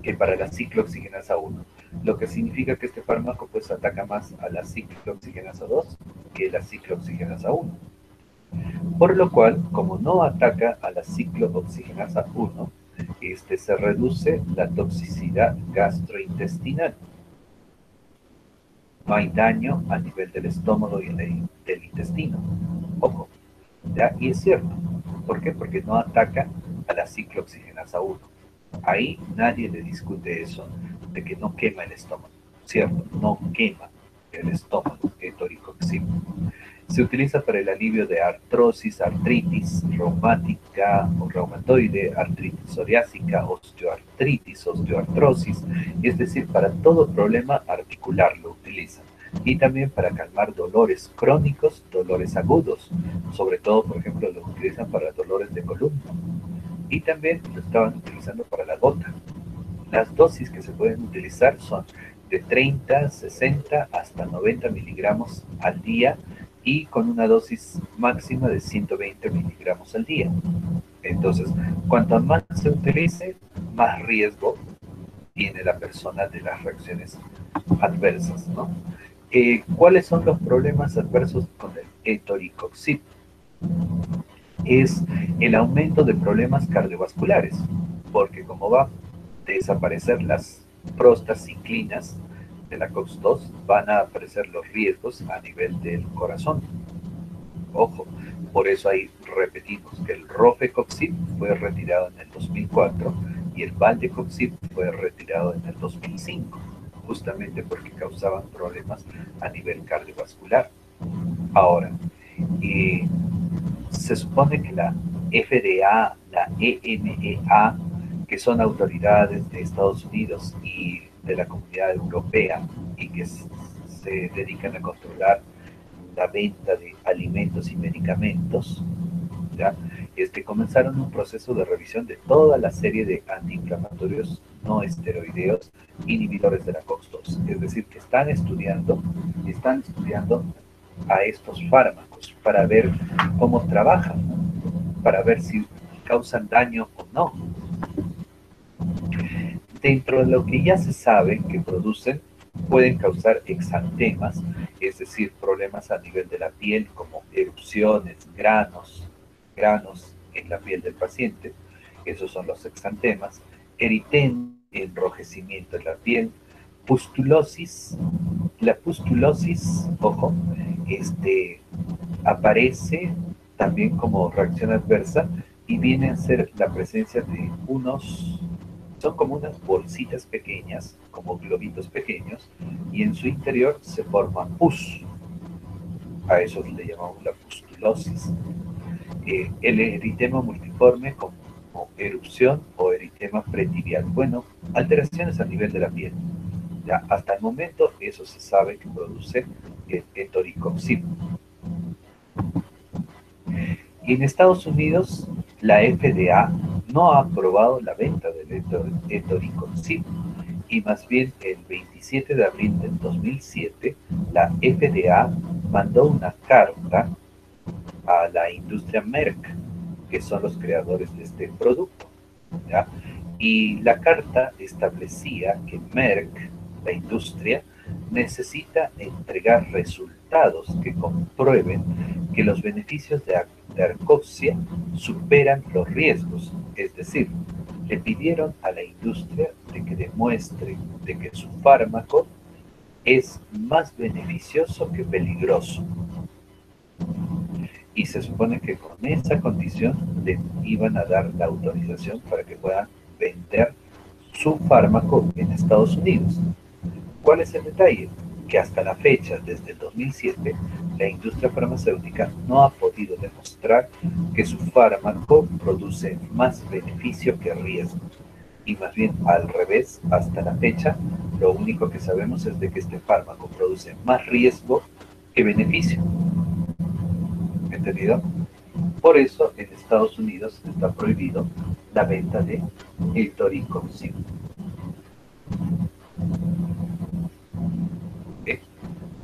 que para la ciclooxigenasa 1, lo que significa que este fármaco pues ataca más a la ciclooxigenasa 2 que la ciclooxigenasa 1. Por lo cual, como no ataca a la ciclooxigenasa 1, se reduce la toxicidad gastrointestinal. No hay daño a nivel del estómago y del intestino. Ojo, ¿ya? Y es cierto. ¿Por qué? Porque no ataca a la ciclooxigenasa 1. Ahí nadie le discute eso, de que no quema el estómago. Cierto, no quema el estómago, etoricoxib. Se utiliza para el alivio de artrosis, artritis reumática o reumatoide, artritis psoriásica, osteoartritis, osteoartrosis, es decir, para todo problema articular lo utilizan. Y también para calmar dolores crónicos, dolores agudos, sobre todo, por ejemplo, lo utilizan para dolores de columna. Y también lo estaban utilizando para la gota. Las dosis que se pueden utilizar son de 30, 60 hasta 90 miligramos al día y con una dosis máxima de 120 miligramos al día. Entonces, cuanto más se utilice, más riesgo tiene la persona de las reacciones adversas, ¿no? ¿Cuáles son los problemas adversos con el etoricoxib? Es el aumento de problemas cardiovasculares, porque como va a desaparecer las prostaciclinas de la COX-2, van a aparecer los riesgos a nivel del corazón. Ojo, por eso ahí repetimos que el rofecoxib fue retirado en el 2004 y el valdecoxib fue retirado en el 2005, justamente porque causaban problemas a nivel cardiovascular. Ahora, se supone que la FDA, la EMEA, que son autoridades de Estados Unidos y de la Comunidad Europea y que se dedican a controlar la venta de alimentos y medicamentos, ¿ya? Comenzaron un proceso de revisión de toda la serie de antiinflamatorios no esteroideos inhibidores de la COX-2. Es decir, que están estudiando a estos fármacos para ver cómo trabajan, para ver si causan daño o no. Dentro de lo que ya se sabe que producen, pueden causar exantemas, es decir, problemas a nivel de la piel como erupciones, granos en la piel del paciente, esos son los exantemas, eritema, enrojecimiento en la piel, pustulosis. La pustulosis, ojo, aparece también como reacción adversa y viene a ser la presencia de son como unas bolsitas pequeñas, como globitos pequeños, y en su interior se forma pus. A eso le llamamos la pustulosis. El eritema multiforme como erupción o eritema pretibial. Bueno, alteraciones a nivel de la piel. ¿Ya? Hasta el momento eso se sabe que produce el etoricoxib. Y en Estados Unidos la FDA no ha aprobado la venta del etoricoxib, y más bien el 27 de abril del 2007 la FDA mandó una carta a la industria Merck, que son los creadores de este producto, ¿ya? Y la carta establecía que Merck, la industria, necesita entregar resultados que comprueben que los beneficios de Arcoxia superan los riesgos. Es decir, le pidieron a la industria de que demuestre de que su fármaco es más beneficioso que peligroso. Y se supone que con esa condición le iban a dar la autorización para que puedan vender su fármaco en Estados Unidos. ¿Cuál es el detalle? Que hasta la fecha, desde el 2007, la industria farmacéutica no ha podido demostrar que su fármaco produce más beneficio que riesgo. Y más bien al revés, hasta la fecha, lo único que sabemos es de que este fármaco produce más riesgo que beneficio. ¿Entendido? Por eso en Estados Unidos está prohibido la venta de etoricoxib.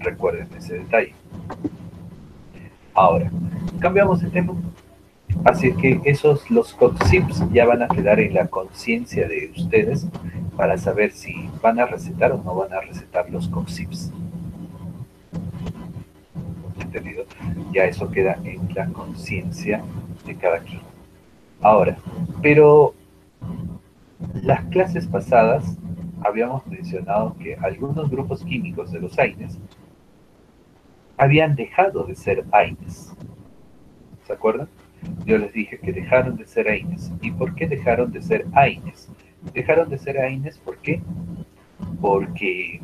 Recuerden ese detalle. Ahora, cambiamos de tema. Así que los coxips ya van a quedar en la conciencia de ustedes para saber si van a recetar o no van a recetar los coxips. ¿Entendido? Ya eso queda en la conciencia de cada quien. Ahora, pero las clases pasadas habíamos mencionado que algunos grupos químicos de los AINES habían dejado de ser AINES. ¿Se acuerdan? Yo les dije que dejaron de ser AINES. ¿Y por qué dejaron de ser AINES? Dejaron de ser AINES, ¿por qué? Porque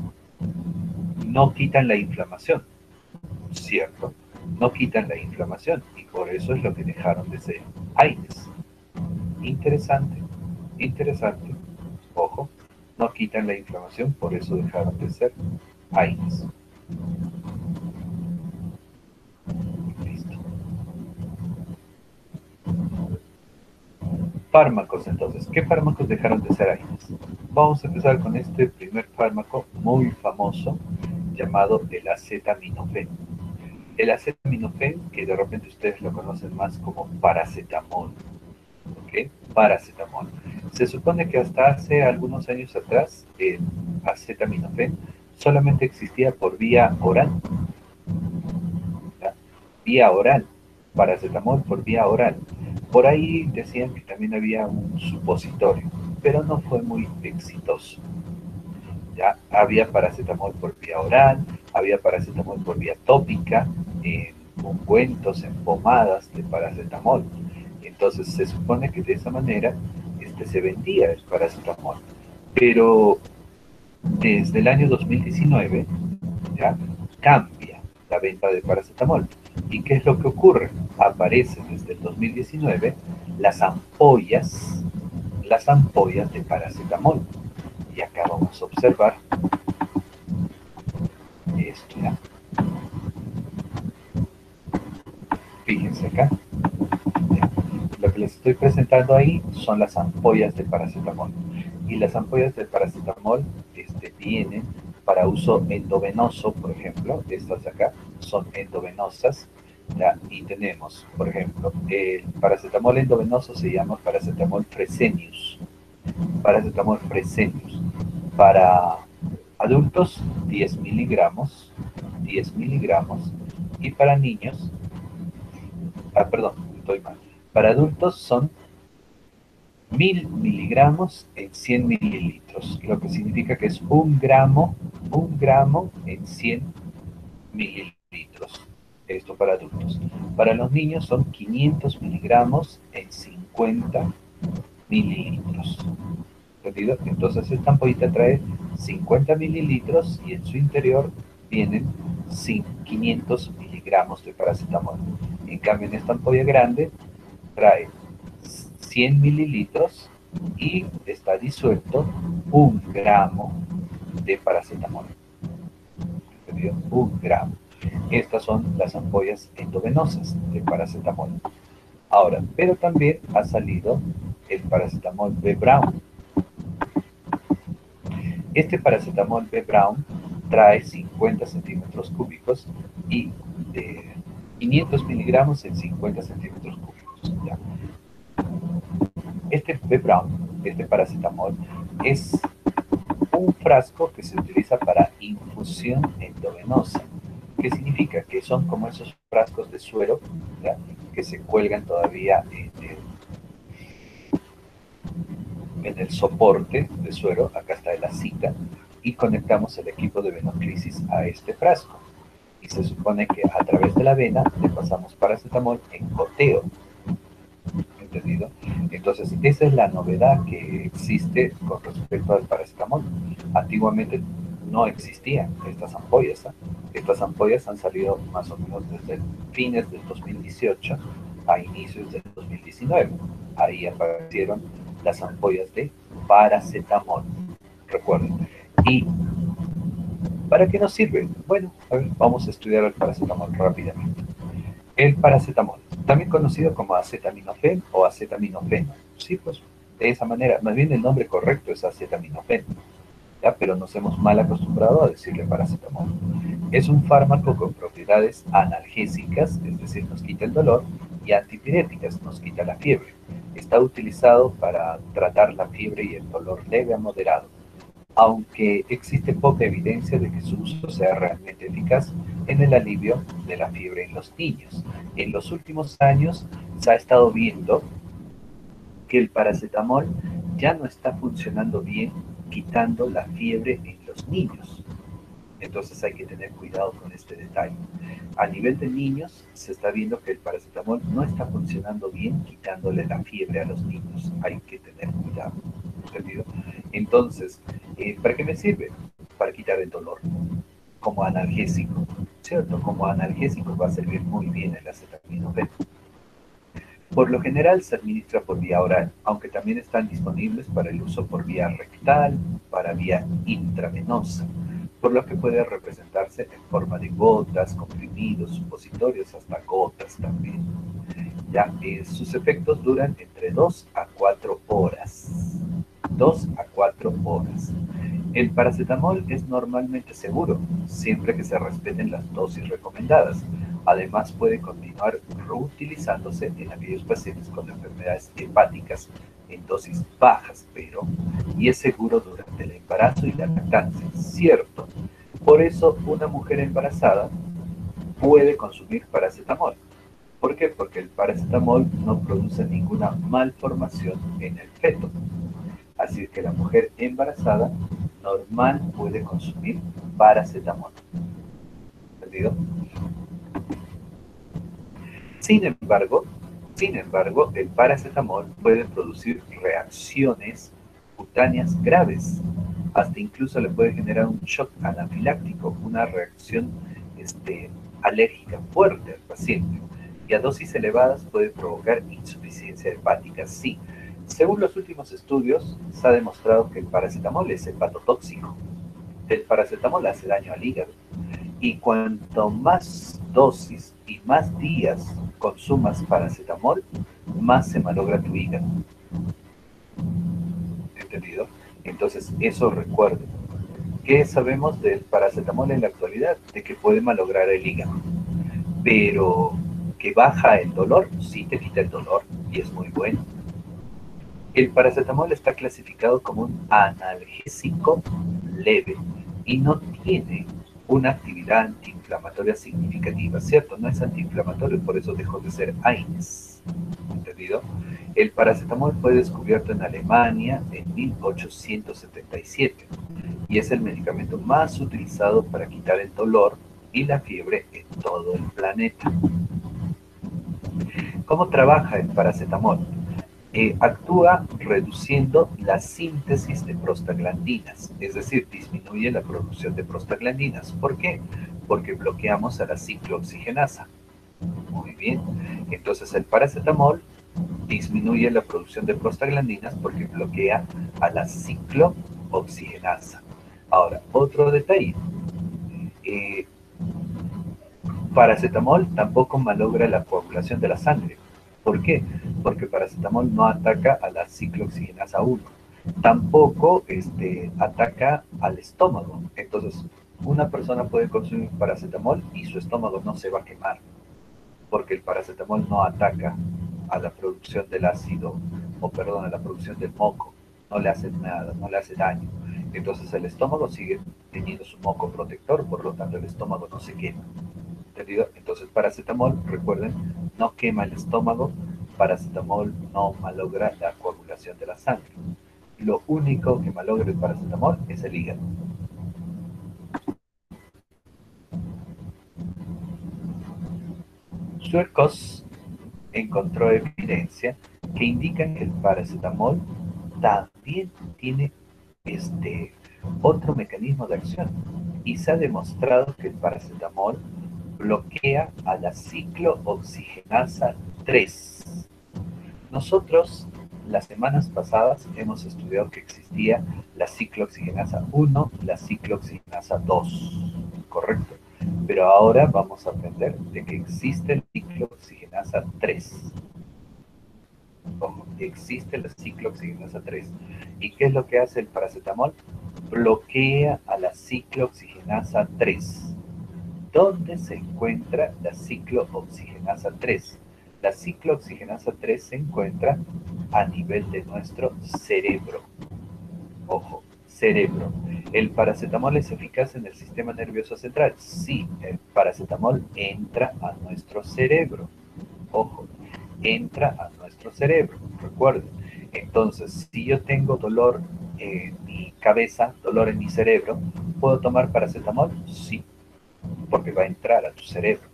no quitan la inflamación, ¿cierto? No quitan la inflamación y por eso es lo que dejaron de ser AINES. Interesante, interesante. Ojo, no quitan la inflamación, por eso dejaron de ser AINES. Listo. Fármacos entonces. ¿Qué fármacos dejaron de ser AINES? Vamos a empezar con este primer fármaco muy famoso llamado el acetaminofén. El acetaminofén, que de repente ustedes lo conocen más como paracetamol. ¿Ok? Paracetamol. Se supone que hasta hace algunos años atrás el acetaminofén solamente existía por vía oral. ¿Ya? Vía oral. Paracetamol por vía oral. Por ahí decían que también había un supositorio, pero no fue muy exitoso. Ya había paracetamol por vía oral, había paracetamol por vía tópica, en ungüentos, en pomadas de paracetamol. Entonces se supone que de esa manera se vendía el paracetamol. Pero desde el año 2019 ya cambia la venta de paracetamol. ¿Y qué es lo que ocurre? Aparecen desde el 2019 las ampollas de paracetamol. Y acá vamos a observar esto, ¿ya? Fíjense acá. ¿Ya? Lo que les estoy presentando ahí son las ampollas de paracetamol. Y las ampollas de paracetamol vienen para uso endovenoso, por ejemplo. Estas de acá son endovenosas. ¿Ya? Y tenemos, por ejemplo, el paracetamol endovenoso se llama paracetamol Fresenius. Paracetamol Fresenius. Para adultos, 10 miligramos. 10 miligramos. Y para niños, perdón, estoy mal. Para adultos son 1000 miligramos en 100 mililitros, lo que significa que es un gramo en 100 mililitros. Esto para adultos. Para los niños son 500 miligramos en 50 mililitros. ¿Entendido? Entonces esta ampollita trae 50 mililitros y en su interior vienen 500 miligramos de paracetamol. En cambio, en esta ampolla grande trae 100 mililitros y está disuelto 1 gramo de paracetamol. ¿Entendido? 1 gramo. Estas son las ampollas endovenosas de paracetamol. Ahora, pero también ha salido el paracetamol B. Brown. Este paracetamol B. Brown trae 50 centímetros cúbicos y de 500 miligramos en 50 centímetros cúbicos. ¿Ya? Este B. Brown, este paracetamol, es un frasco que se utiliza para infusión endovenosa. ¿Qué significa? Que son como esos frascos de suero, ¿ya?, que se cuelgan todavía en el soporte de suero, acá está la cita, y conectamos el equipo de venoclisis a este frasco. Y se supone que a través de la vena le pasamos paracetamol en goteo. ¿Entendido? Entonces, esa es la novedad que existe con respecto al paracetamol. Antiguamente no existían estas ampollas. Estas ampollas han salido más o menos desde fines del 2018 a inicios del 2019. Ahí aparecieron las ampollas de paracetamol. Recuerden. ¿Y para qué nos sirve? Bueno, a ver, vamos a estudiar el paracetamol rápidamente. El paracetamol, también conocido como acetaminofén o acetaminofeno. Sí, pues de esa manera, más bien el nombre correcto es acetaminofén, ¿ya? Pero nos hemos mal acostumbrado a decirle paracetamol. Es un fármaco con propiedades analgésicas, es decir, nos quita el dolor, y antipiréticas, nos quita la fiebre. Está utilizado para tratar la fiebre y el dolor leve a moderado, aunque existe poca evidencia de que su uso sea realmente eficaz en el alivio de la fiebre en los niños. En los últimos años se ha estado viendo que el paracetamol ya no está funcionando bien quitando la fiebre en los niños. Entonces hay que tener cuidado con este detalle. A nivel de niños se está viendo que el paracetamol no está funcionando bien quitándole la fiebre a los niños. Hay que tener cuidado. ¿Entendido? Entonces, ¿para qué me sirve? Para quitar el dolor, como analgésico, ¿cierto? Como analgésico va a servir muy bien el acetaminofén. Por lo general se administra por vía oral, aunque también están disponibles para el uso por vía rectal, para vía intravenosa, por lo que puede representarse en forma de gotas, comprimidos, supositorios, hasta gotas también. Ya, sus efectos duran entre 2 a 4 horas. 2 a 4 horas. El paracetamol es normalmente seguro, siempre que se respeten las dosis recomendadas. Además, puede continuar reutilizándose en aquellos pacientes con enfermedades hepáticas en dosis bajas, y es seguro durante el embarazo y la lactancia, ¿cierto? Por eso, una mujer embarazada puede consumir paracetamol. ¿Por qué? Porque el paracetamol no produce ninguna malformación en el feto. Así que la mujer embarazada normal puede consumir paracetamol. ¿Entendido? Sin embargo, el paracetamol puede producir reacciones cutáneas graves. Hasta incluso le puede generar un shock anafiláctico, una reacción alérgica fuerte al paciente. Y a dosis elevadas puede provocar insuficiencia hepática, sí. Según los últimos estudios, se ha demostrado que el paracetamol es hepatotóxico. El paracetamol hace daño al hígado. Y cuanto más dosis y más días consumas paracetamol, más se malogra tu hígado. ¿Entendido? Entonces, eso recuerden. ¿Qué sabemos del paracetamol en la actualidad? De que puede malograr el hígado. Pero que baja el dolor, sí te quita el dolor y es muy bueno. El paracetamol está clasificado como un analgésico leve y no tiene una actividad antiinflamatoria significativa, ¿cierto? No es antiinflamatorio, por eso dejó de ser AINES, ¿entendido? El paracetamol fue descubierto en Alemania en 1877 y es el medicamento más utilizado para quitar el dolor y la fiebre en todo el planeta. ¿Cómo trabaja el paracetamol? Actúa reduciendo la síntesis de prostaglandinas, es decir, disminuye la producción de prostaglandinas. ¿Por qué? Porque bloqueamos a la ciclooxigenasa. Muy bien, entonces el paracetamol disminuye la producción de prostaglandinas porque bloquea a la ciclooxigenasa. Ahora, otro detalle. Paracetamol tampoco malogra la coagulación de la sangre. ¿Por qué? Porque paracetamol no ataca a la ciclooxigenasa 1. Tampoco ataca al estómago. Entonces, una persona puede consumir paracetamol y su estómago no se va a quemar, porque el paracetamol no ataca a la producción del ácido, o perdón, a la producción del moco. No le hace nada, no le hace daño. Entonces el estómago sigue teniendo su moco protector, por lo tanto el estómago no se quema. ¿Entendido? Entonces paracetamol, recuerden, no quema el estómago, paracetamol no malogra la coagulación de la sangre. Lo único que malogra el paracetamol es el hígado. Suercos encontró evidencia que indican que el paracetamol también tiene este otro mecanismo de acción y se ha demostrado que el paracetamol bloquea a la ciclooxigenasa 3. Nosotros las semanas pasadas hemos estudiado que existía la ciclooxigenasa 1, la ciclooxigenasa 2, ¿correcto? Pero ahora vamos a aprender de que existe la ciclooxigenasa 3. Ojo, existe la ciclooxigenasa 3. ¿Y qué es lo que hace el paracetamol? Bloquea a la ciclooxigenasa 3. ¿Dónde se encuentra la ciclooxigenasa 3? La ciclooxigenasa 3 se encuentra a nivel de nuestro cerebro. Ojo, cerebro. ¿El paracetamol es eficaz en el sistema nervioso central? Sí, el paracetamol entra a nuestro cerebro. Ojo, entra a nuestro cerebro. Recuerden. Entonces, si yo tengo dolor en mi cabeza, dolor en mi cerebro, ¿puedo tomar paracetamol? Sí, porque va a entrar a tu cerebro.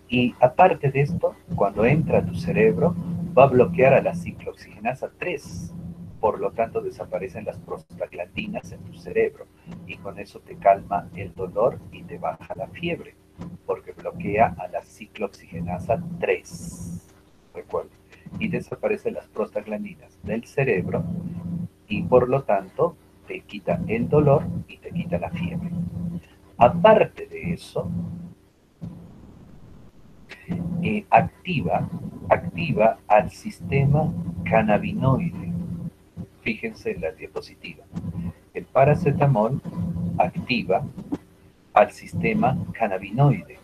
Y aparte de esto, cuando entra a tu cerebro, va a bloquear a la ciclooxigenasa 3. Por lo tanto, desaparecen las prostaglandinas en tu cerebro. Y con eso te calma el dolor y te baja la fiebre, porque bloquea a la ciclooxigenasa 3. Recuerden. Y desaparecen las prostaglandinas del cerebro y por lo tanto te quita el dolor y te quita la fiebre. Aparte de eso, activa al sistema cannabinoide. Fíjense en la diapositiva. El paracetamol activa al sistema cannabinoide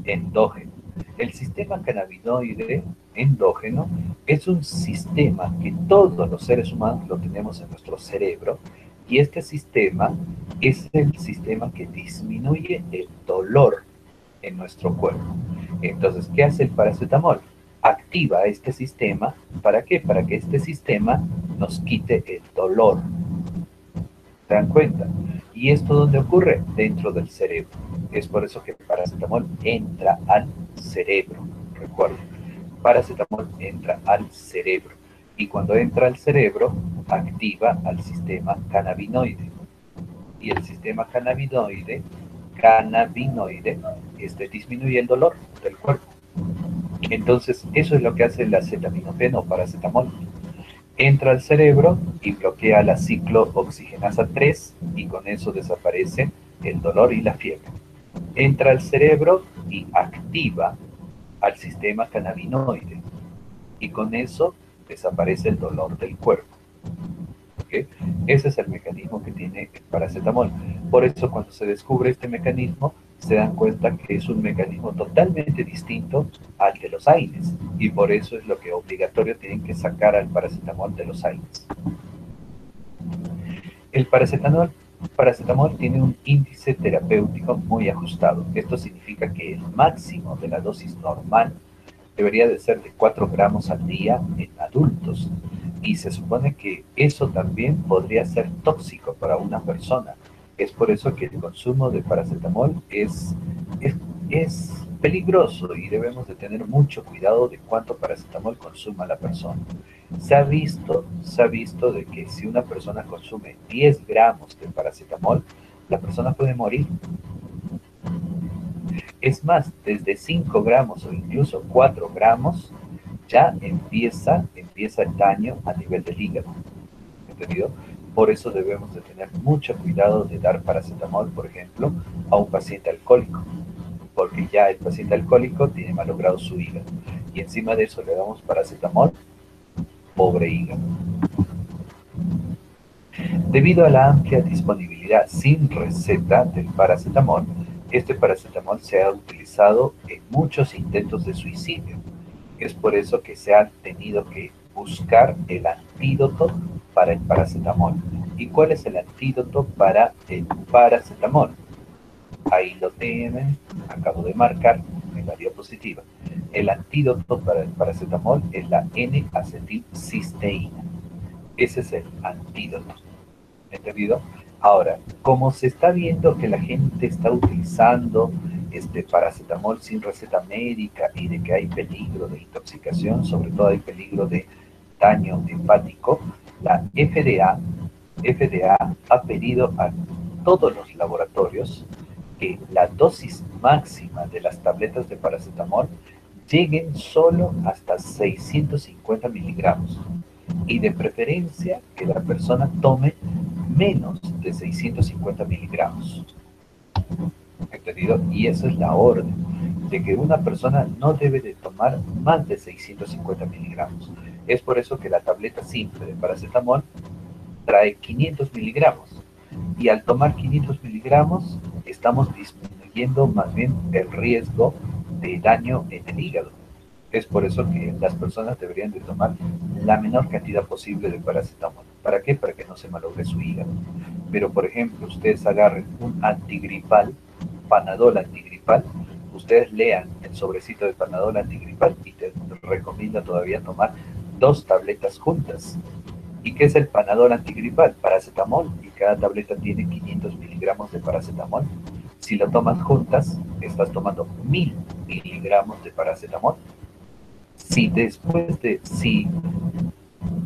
endógeno. El sistema cannabinoide endógeno es un sistema que todos los seres humanos lo tenemos en nuestro cerebro y este sistema es el sistema que disminuye el dolor en nuestro cuerpo. Entonces, ¿qué hace el paracetamol? Activa este sistema. ¿Para qué? Para que este sistema nos quite el dolor. ¿Se dan cuenta? ¿Y esto dónde ocurre? Dentro del cerebro. Es por eso que el paracetamol entra al cerebro. Recuerden, paracetamol entra al cerebro. Y cuando entra al cerebro, activa al sistema cannabinoide. Y el sistema cannabinoide disminuye el dolor del cuerpo. Entonces, eso es lo que hace el acetaminofeno o paracetamol. Entra al cerebro y bloquea la ciclooxigenasa 3 y con eso desaparece el dolor y la fiebre. Entra al cerebro y activa al sistema cannabinoide y con eso desaparece el dolor del cuerpo. ¿Okay? Ese es el mecanismo que tiene el paracetamol. Por eso cuando se descubre este mecanismo, se dan cuenta que es un mecanismo totalmente distinto al de los AINES. Y por eso es lo que obligatorio tienen que sacar al paracetamol de los AINES. El paracetamol tiene un índice terapéutico muy ajustado. Esto significa que el máximo de la dosis normal debería de ser de 4 gramos al día en adultos. Y se supone que eso también podría ser tóxico para una persona. Es por eso que el consumo de paracetamol es peligroso y debemos de tener mucho cuidado de cuánto paracetamol consuma la persona. Se ha visto de que si una persona consume 10 gramos de paracetamol, la persona puede morir. Es más, desde 5 gramos o incluso 4 gramos ya empieza el daño a nivel del hígado. ¿Entendido? Por eso debemos de tener mucho cuidado de dar paracetamol, por ejemplo, a un paciente alcohólico, porque ya el paciente alcohólico tiene malogrado su hígado. Y encima de eso le damos paracetamol, pobre hígado. Debido a la amplia disponibilidad sin receta del paracetamol, este paracetamol se ha utilizado en muchos intentos de suicidio. Es por eso que se ha tenido que buscar el antídoto para el paracetamol. ¿Y cuál es el antídoto para el paracetamol? Ahí lo tienen, acabo de marcar en la diapositiva. El antídoto para el paracetamol es la N-acetilcisteína. Ese es el antídoto. ¿Entendido? Ahora, como se está viendo que la gente está utilizando este paracetamol sin receta médica y de que hay peligro de intoxicación, sobre todo hay peligro de daño hepático, la FDA ha pedido a todos los laboratorios que la dosis máxima de las tabletas de paracetamol lleguen solo hasta 650 miligramos y de preferencia que la persona tome menos de 650 miligramos. ¿Entendido? Y esa es la orden, de que una persona no debe de tomar más de 650 miligramos. Es por eso que la tableta simple de paracetamol trae 500 miligramos. Y al tomar 500 miligramos, estamos disminuyendo más bien el riesgo de daño en el hígado. Es por eso que las personas deberían de tomar la menor cantidad posible de paracetamol. ¿Para qué? Para que no se malogre su hígado. Pero, por ejemplo, ustedes agarren un antigripal, Panadol antigripal, ustedes lean el sobrecito de Panadol antigripal y te recomienda todavía tomar 2 tabletas juntas. ¿Y qué es el Panadol antigripal? Paracetamol, y cada tableta tiene 500 miligramos de paracetamol. Si lo tomas juntas, estás tomando 1000 miligramos de paracetamol. Si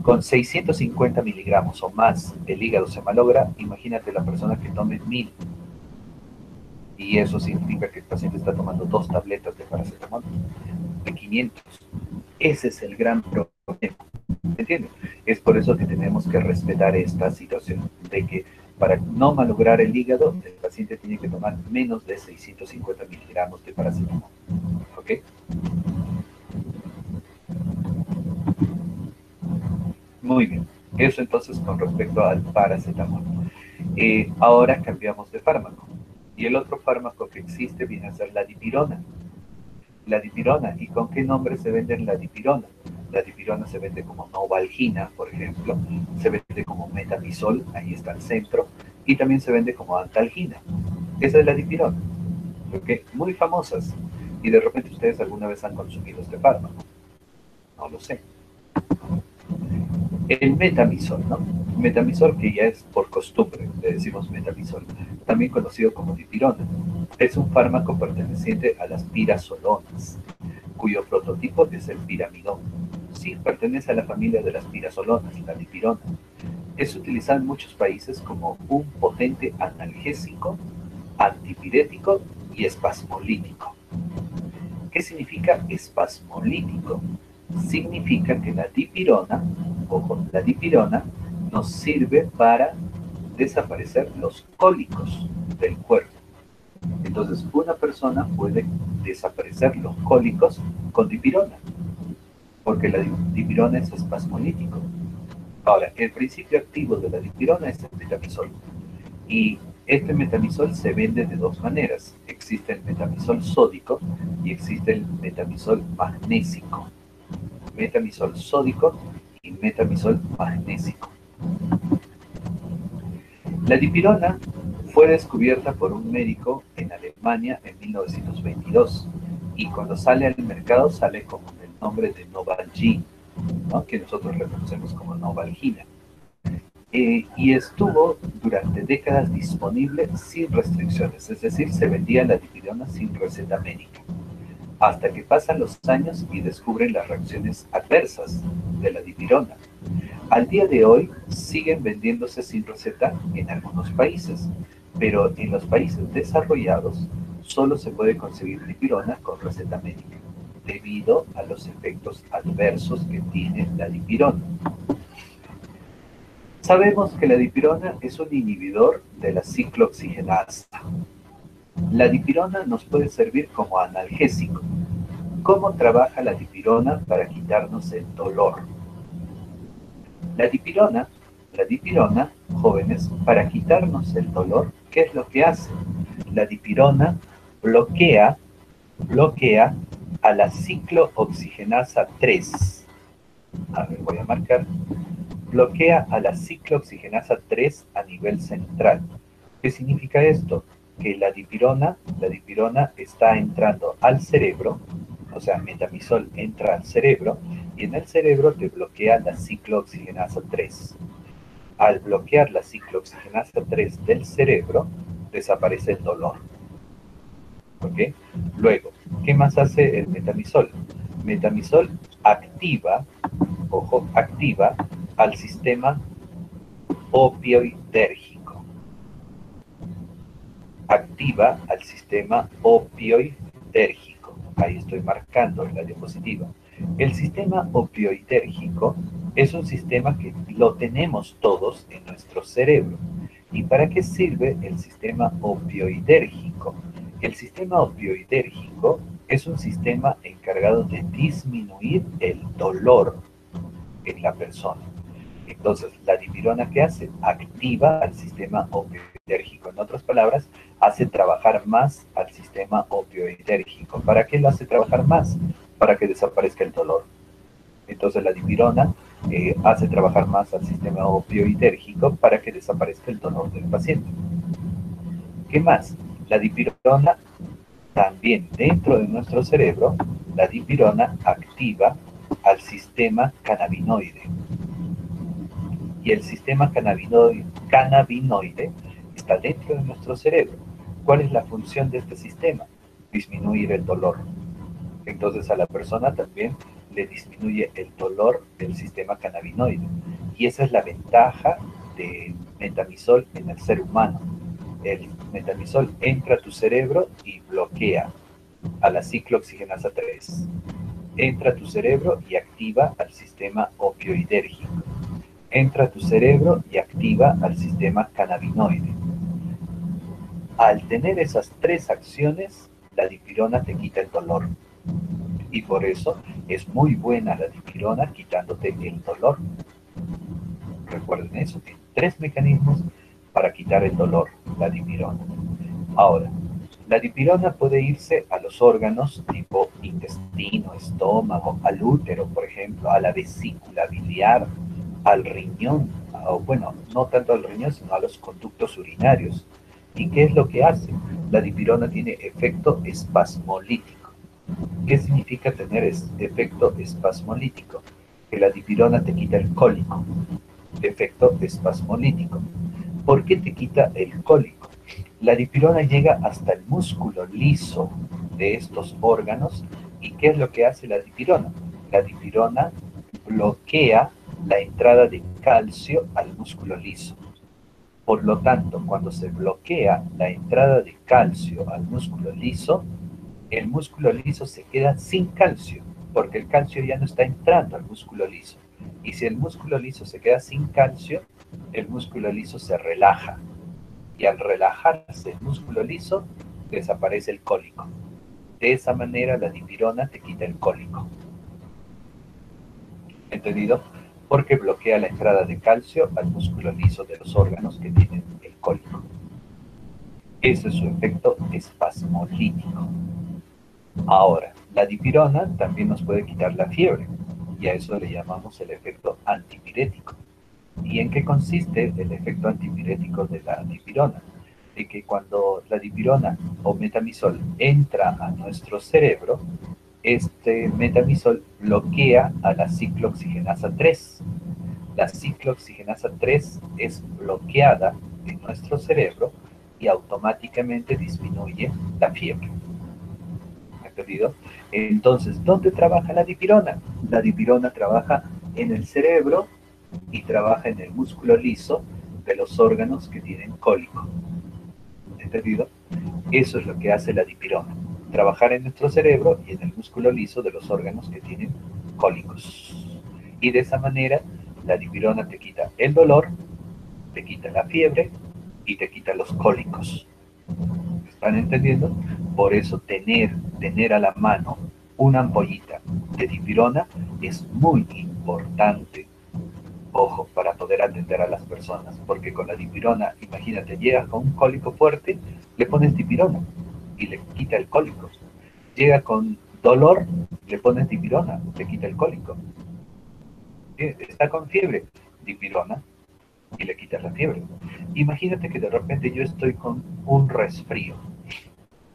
con 650 miligramos o más el hígado se malogra, imagínate la persona que tome 1000. Y eso significa que el paciente está tomando 2 tabletas de paracetamol de 500. Ese es el gran problema. ¿Entiendes? Es por eso que tenemos que respetar esta situación, de que para no malograr el hígado, el paciente tiene que tomar menos de 650 miligramos de paracetamol. ¿Ok? Muy bien. Eso entonces con respecto al paracetamol. Ahora cambiamos de fármaco. Y el otro fármaco que existe viene a ser la dipirona. La dipirona. ¿Y con qué nombre se vende la dipirona? La dipirona se vende como Novalgina, por ejemplo. Se vende como Metamizol, ahí está el centro. Y también se vende como Antalgina. Esa es la dipirona. ¿Okay? Muy famosas. Y de repente ustedes alguna vez han consumido este fármaco. No lo sé. El metamizol, ¿no? Metamizol, que ya es por costumbre, le decimos metamizol, también conocido como dipirona. Es un fármaco perteneciente a las pirazolonas, cuyo prototipo es el piramidón. Sí, pertenece a la familia de las pirazolonas, la dipirona. Es utilizado en muchos países como un potente analgésico, antipirético y espasmolítico. ¿Qué significa espasmolítico? Significa que la dipirona, ojo, la dipirona nos sirve para desaparecer los cólicos del cuerpo. Entonces, una persona puede desaparecer los cólicos con dipirona, porque la dipirona es espasmolítico. Ahora, el principio activo de la dipirona es el metamizol. Y este metamizol se vende de 2 maneras. Existe el metamizol sódico y existe el metamizol magnésico. Metamizol sódico y metamizol magnésico. La dipirona fue descubierta por un médico en Alemania en 1922 y cuando sale al mercado sale con el nombre de Novalgin, ¿no? Que nosotros le conocemos como Novalgina. Y estuvo durante décadas disponible sin restricciones, es decir, se vendía la dipirona sin receta médica, hasta que pasan los años y descubren las reacciones adversas de la dipirona. Al día de hoy siguen vendiéndose sin receta en algunos países, pero en los países desarrollados solo se puede conseguir dipirona con receta médica, debido a los efectos adversos que tiene la dipirona. Sabemos que la dipirona es un inhibidor de la ciclooxigenasa. La dipirona nos puede servir como analgésico. ¿Cómo trabaja la dipirona para quitarnos el dolor? La dipirona, jóvenes, para quitarnos el dolor, ¿qué es lo que hace? La dipirona bloquea a la ciclooxigenasa 3. A ver, voy a marcar. Bloquea a la ciclooxigenasa 3 a nivel central. ¿Qué significa esto? Que la dipirona está entrando al cerebro, o sea, metamizol entra al cerebro y en el cerebro te bloquea la ciclooxigenasa 3. Al bloquear la ciclooxigenasa 3 del cerebro, desaparece el dolor. ¿Ok? Luego, ¿qué más hace el metamizol? Metamizol activa, ojo, activa al sistema opioidérgico. Activa al sistema opioidérgico. Ahí estoy marcando en la diapositiva. El sistema opioidérgico es un sistema que lo tenemos todos en nuestro cerebro. ¿Y para qué sirve el sistema opioidérgico? El sistema opioidérgico es un sistema encargado de disminuir el dolor en la persona. Entonces, la dipirona, ¿qué hace? Activa al sistema opioidérgico. En otras palabras, hace trabajar más al sistema opioidérgico. ¿Para qué lo hace trabajar más? Para que desaparezca el dolor. Entonces, la dipirona hace trabajar más al sistema opioidérgico para que desaparezca el dolor del paciente. ¿Qué más? La dipirona también dentro de nuestro cerebro, la dipirona activa al sistema cannabinoide. Y el sistema cannabinoide está dentro de nuestro cerebro. ¿Cuál es la función de este sistema? Disminuir el dolor. Entonces a la persona también le disminuye el dolor del sistema cannabinoide. Y esa es la ventaja de metamizol en el ser humano. El metamizol entra a tu cerebro y bloquea a la ciclooxigenasa 3. Entra a tu cerebro y activa al sistema opioidérgico. Entra a tu cerebro y activa al sistema cannabinoide. Al tener esas tres acciones, la dipirona te quita el dolor. Y por eso es muy buena la dipirona quitándote el dolor. Recuerden eso, tiene tres mecanismos para quitar el dolor, la dipirona. Ahora, la dipirona puede irse a los órganos tipo intestino, estómago, al útero, por ejemplo, a la vesícula biliar, al riñón, o bueno, no tanto al riñón, sino a los conductos urinarios. ¿Y qué es lo que hace? La dipirona tiene efecto espasmolítico. ¿Qué significa tener efecto espasmolítico? Que la dipirona te quita el cólico. Efecto espasmolítico. ¿Por qué te quita el cólico? La dipirona llega hasta el músculo liso de estos órganos. ¿Y qué es lo que hace la dipirona? La dipirona bloquea la entrada de calcio al músculo liso. Por lo tanto, cuando se bloquea la entrada de calcio al músculo liso, el músculo liso se queda sin calcio, porque el calcio ya no está entrando al músculo liso. Y si el músculo liso se queda sin calcio, el músculo liso se relaja. Y al relajarse el músculo liso, desaparece el cólico. De esa manera la dipirona te quita el cólico. ¿Entendido? Porque bloquea la entrada de calcio al músculo liso de los órganos que tienen el cólico. Ese es su efecto espasmolítico. Ahora, la dipirona también nos puede quitar la fiebre, y a eso le llamamos el efecto antipirético. ¿Y en qué consiste el efecto antipirético de la dipirona? De que cuando la dipirona o metamizol entra a nuestro cerebro, este metamizol bloquea a la ciclooxigenasa 3. La ciclooxigenasa 3 es bloqueada en nuestro cerebro y automáticamente disminuye la fiebre. ¿Entendido? Entonces, ¿dónde trabaja la dipirona? La dipirona trabaja en el cerebro y trabaja en el músculo liso de los órganos que tienen cólico. ¿Entendido? Eso es lo que hace la dipirona. Trabajar en nuestro cerebro y en el músculo liso de los órganos que tienen cólicos. Y de esa manera, la dipirona te quita el dolor te quita la fiebre y te quita los cólicos. ¿Están entendiendo? Por eso tener a la mano una ampollita de dipirona es muy importante, ojo, para poder atender a las personas, porque con la dipirona, imagínate, llegas con un cólico fuerte, le pones dipirona y le quita el cólico. Llega con dolor, le pones dipirona, le quita el cólico. Está con fiebre, dipirona y le quitas la fiebre. Imagínate que de repente yo estoy con un resfrío.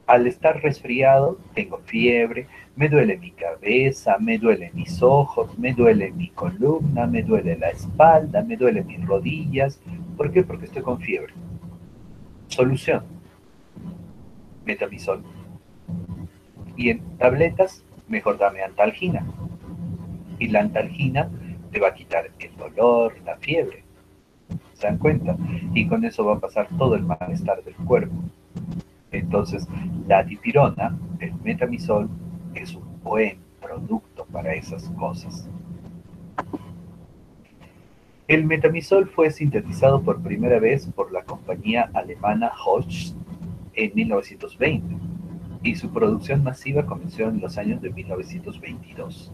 Al estar resfriado, tengo fiebre, me duele mi cabeza, me duelen mis ojos, me duele mi columna, me duele la espalda, me duelen mis rodillas. ¿Por qué? Porque estoy con fiebre. Solución, metamizol. Y en tabletas, mejor dame antalgina. Y la antalgina te va a quitar el dolor, la fiebre. ¿Se dan cuenta? Y con eso va a pasar todo el malestar del cuerpo. Entonces, la dipirona, el metamizol, es un buen producto para esas cosas. El metamizol fue sintetizado por primera vez por la compañía alemana Hoechst en 1920 y su producción masiva comenzó en los años de 1922.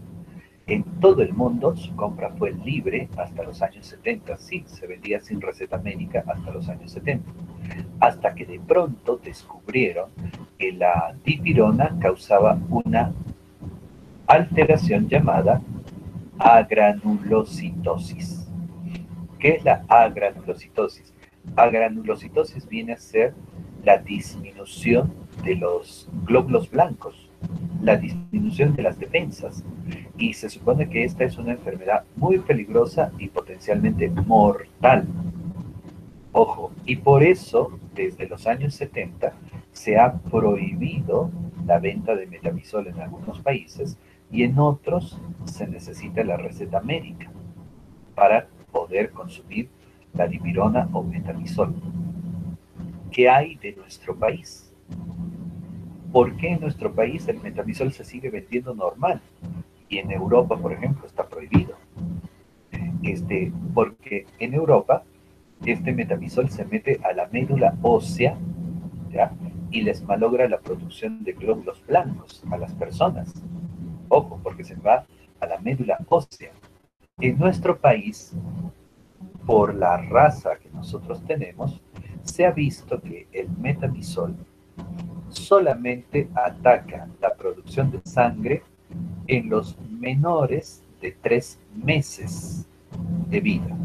En todo el mundo su compra fue libre hasta los años 70, sí, se vendía sin receta médica hasta los años 70, hasta que de pronto descubrieron que la dipirona causaba una alteración llamada agranulocitosis. ¿Qué es la agranulocitosis? Agranulocitosis viene a ser la disminución de los glóbulos blancos, la disminución de las defensas. Y se supone que esta es una enfermedad muy peligrosa y potencialmente mortal. Ojo, y por eso, desde los años 70, se ha prohibido la venta de metamizol en algunos países y en otros se necesita la receta médica para poder consumir la dipirona o metamizol. ¿Qué hay de nuestro país? ¿Por qué en nuestro país el metamizol se sigue vendiendo normal? Y en Europa, por ejemplo, está prohibido. Porque en Europa este metamizol se mete a la médula ósea, ¿ya? Y les malogra la producción de glóbulos blancos a las personas. Ojo, porque se va a la médula ósea. En nuestro país, por la raza que nosotros tenemos, se ha visto que el metamizol solamente ataca la producción de sangre en los menores de 3 meses de vida.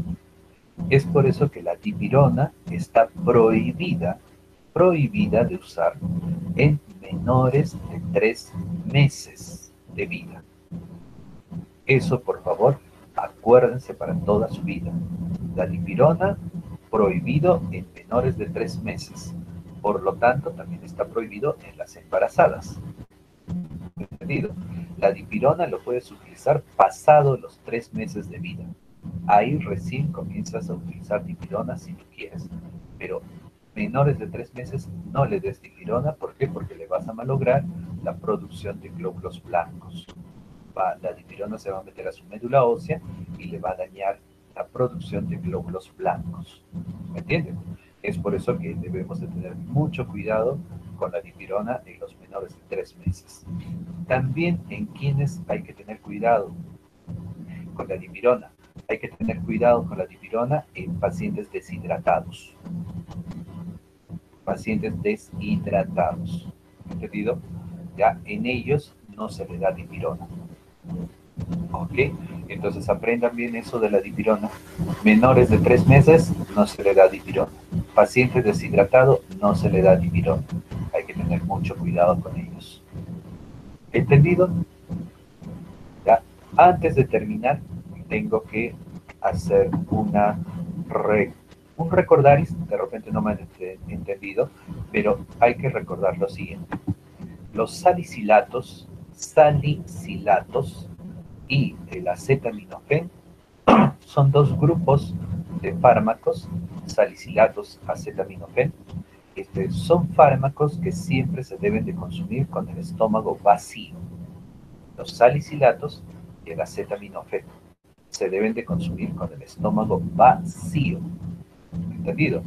Es por eso que la dipirona está prohibida de usar en menores de 3 meses de vida. Eso, por favor, acuérdense para toda su vida. La dipirona, prohibido en menores de 3 meses. Por lo tanto, también está prohibido en las embarazadas. ¿Entendido? La dipirona lo puedes utilizar pasado los 3 meses de vida. Ahí recién comienzas a utilizar dipirona si tú quieres. Pero menores de 3 meses no le des dipirona. ¿Por qué? Porque le vas a malograr la producción de glóbulos blancos. La dipirona se va a meter a su médula ósea y le va a dañar la producción de glóbulos blancos. ¿Me entienden? Es por eso que debemos de tener mucho cuidado con la dipirona en los menores de 3 meses. También en quienes hay que tener cuidado con la dipirona. Hay que tener cuidado con la dipirona en pacientes deshidratados. Pacientes deshidratados. ¿Entendido? Ya en ellos no se le da dipirona. ¿Ok? Entonces aprendan bien eso de la dipirona. Menores de 3 meses no se le da dipirona. Paciente deshidratado no se le da dipirona. Hay que tener mucho cuidado con ellos. ¿Entendido? ¿Ya? Antes de terminar, tengo que hacer un recordaris. De repente no me han entendido, pero hay que recordar lo siguiente. Los salicilatos y el acetaminofén son dos grupos de fármacos, salicilatos, acetaminofén. Son fármacos que siempre se deben de consumir con el estómago vacío. Los salicilatos y el acetaminofén se deben de consumir con el estómago vacío. ¿Entendido?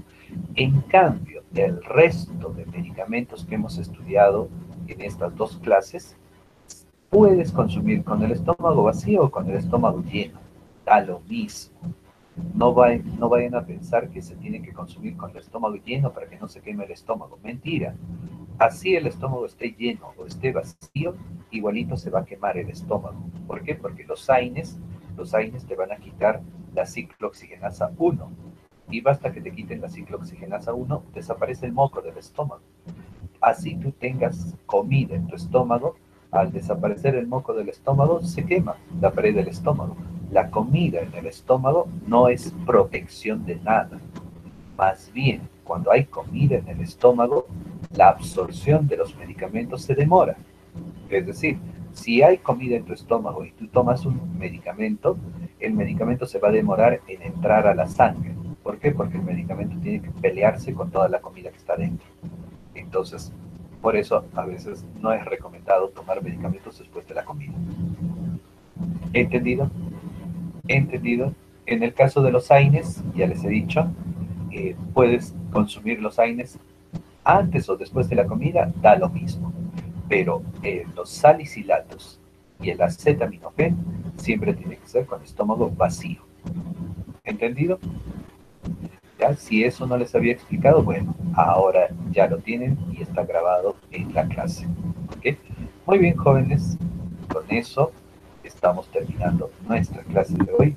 En cambio, el resto de medicamentos que hemos estudiado en estas dos clases, puedes consumir con el estómago vacío o con el estómago lleno. Da lo mismo. No vayan a pensar que se tiene que consumir con el estómago lleno para que no se queme el estómago. Mentira. Así el estómago esté lleno o esté vacío, igualito se va a quemar el estómago. ¿Por qué? Porque los AINES te van a quitar la ciclooxigenasa 1. Y basta que te quiten la ciclooxigenasa 1, desaparece el moco del estómago. Así tú tengas comida en tu estómago, al desaparecer el moco del estómago, se quema la pared del estómago. La comida en el estómago no es protección de nada. Más bien, cuando hay comida en el estómago, la absorción de los medicamentos se demora. Es decir, si hay comida en tu estómago y tú tomas un medicamento, el medicamento se va a demorar en entrar a la sangre. ¿Por qué? Porque el medicamento tiene que pelearse con toda la comida que está dentro. Entonces, por eso a veces no es recomendado tomar medicamentos después de la comida. ¿Entendido? ¿Entendido? En el caso de los AINES, ya les he dicho, puedes consumir los AINES antes o después de la comida, da lo mismo. Pero los salicilatos y el acetaminofén siempre tiene que ser con estómago vacío. ¿Entendido? ¿Ya? Si eso no les había explicado, bueno, ahora ya lo tienen y está grabado en la clase. ¿Ok? Muy bien, jóvenes, con eso estamos terminando nuestra clase de hoy.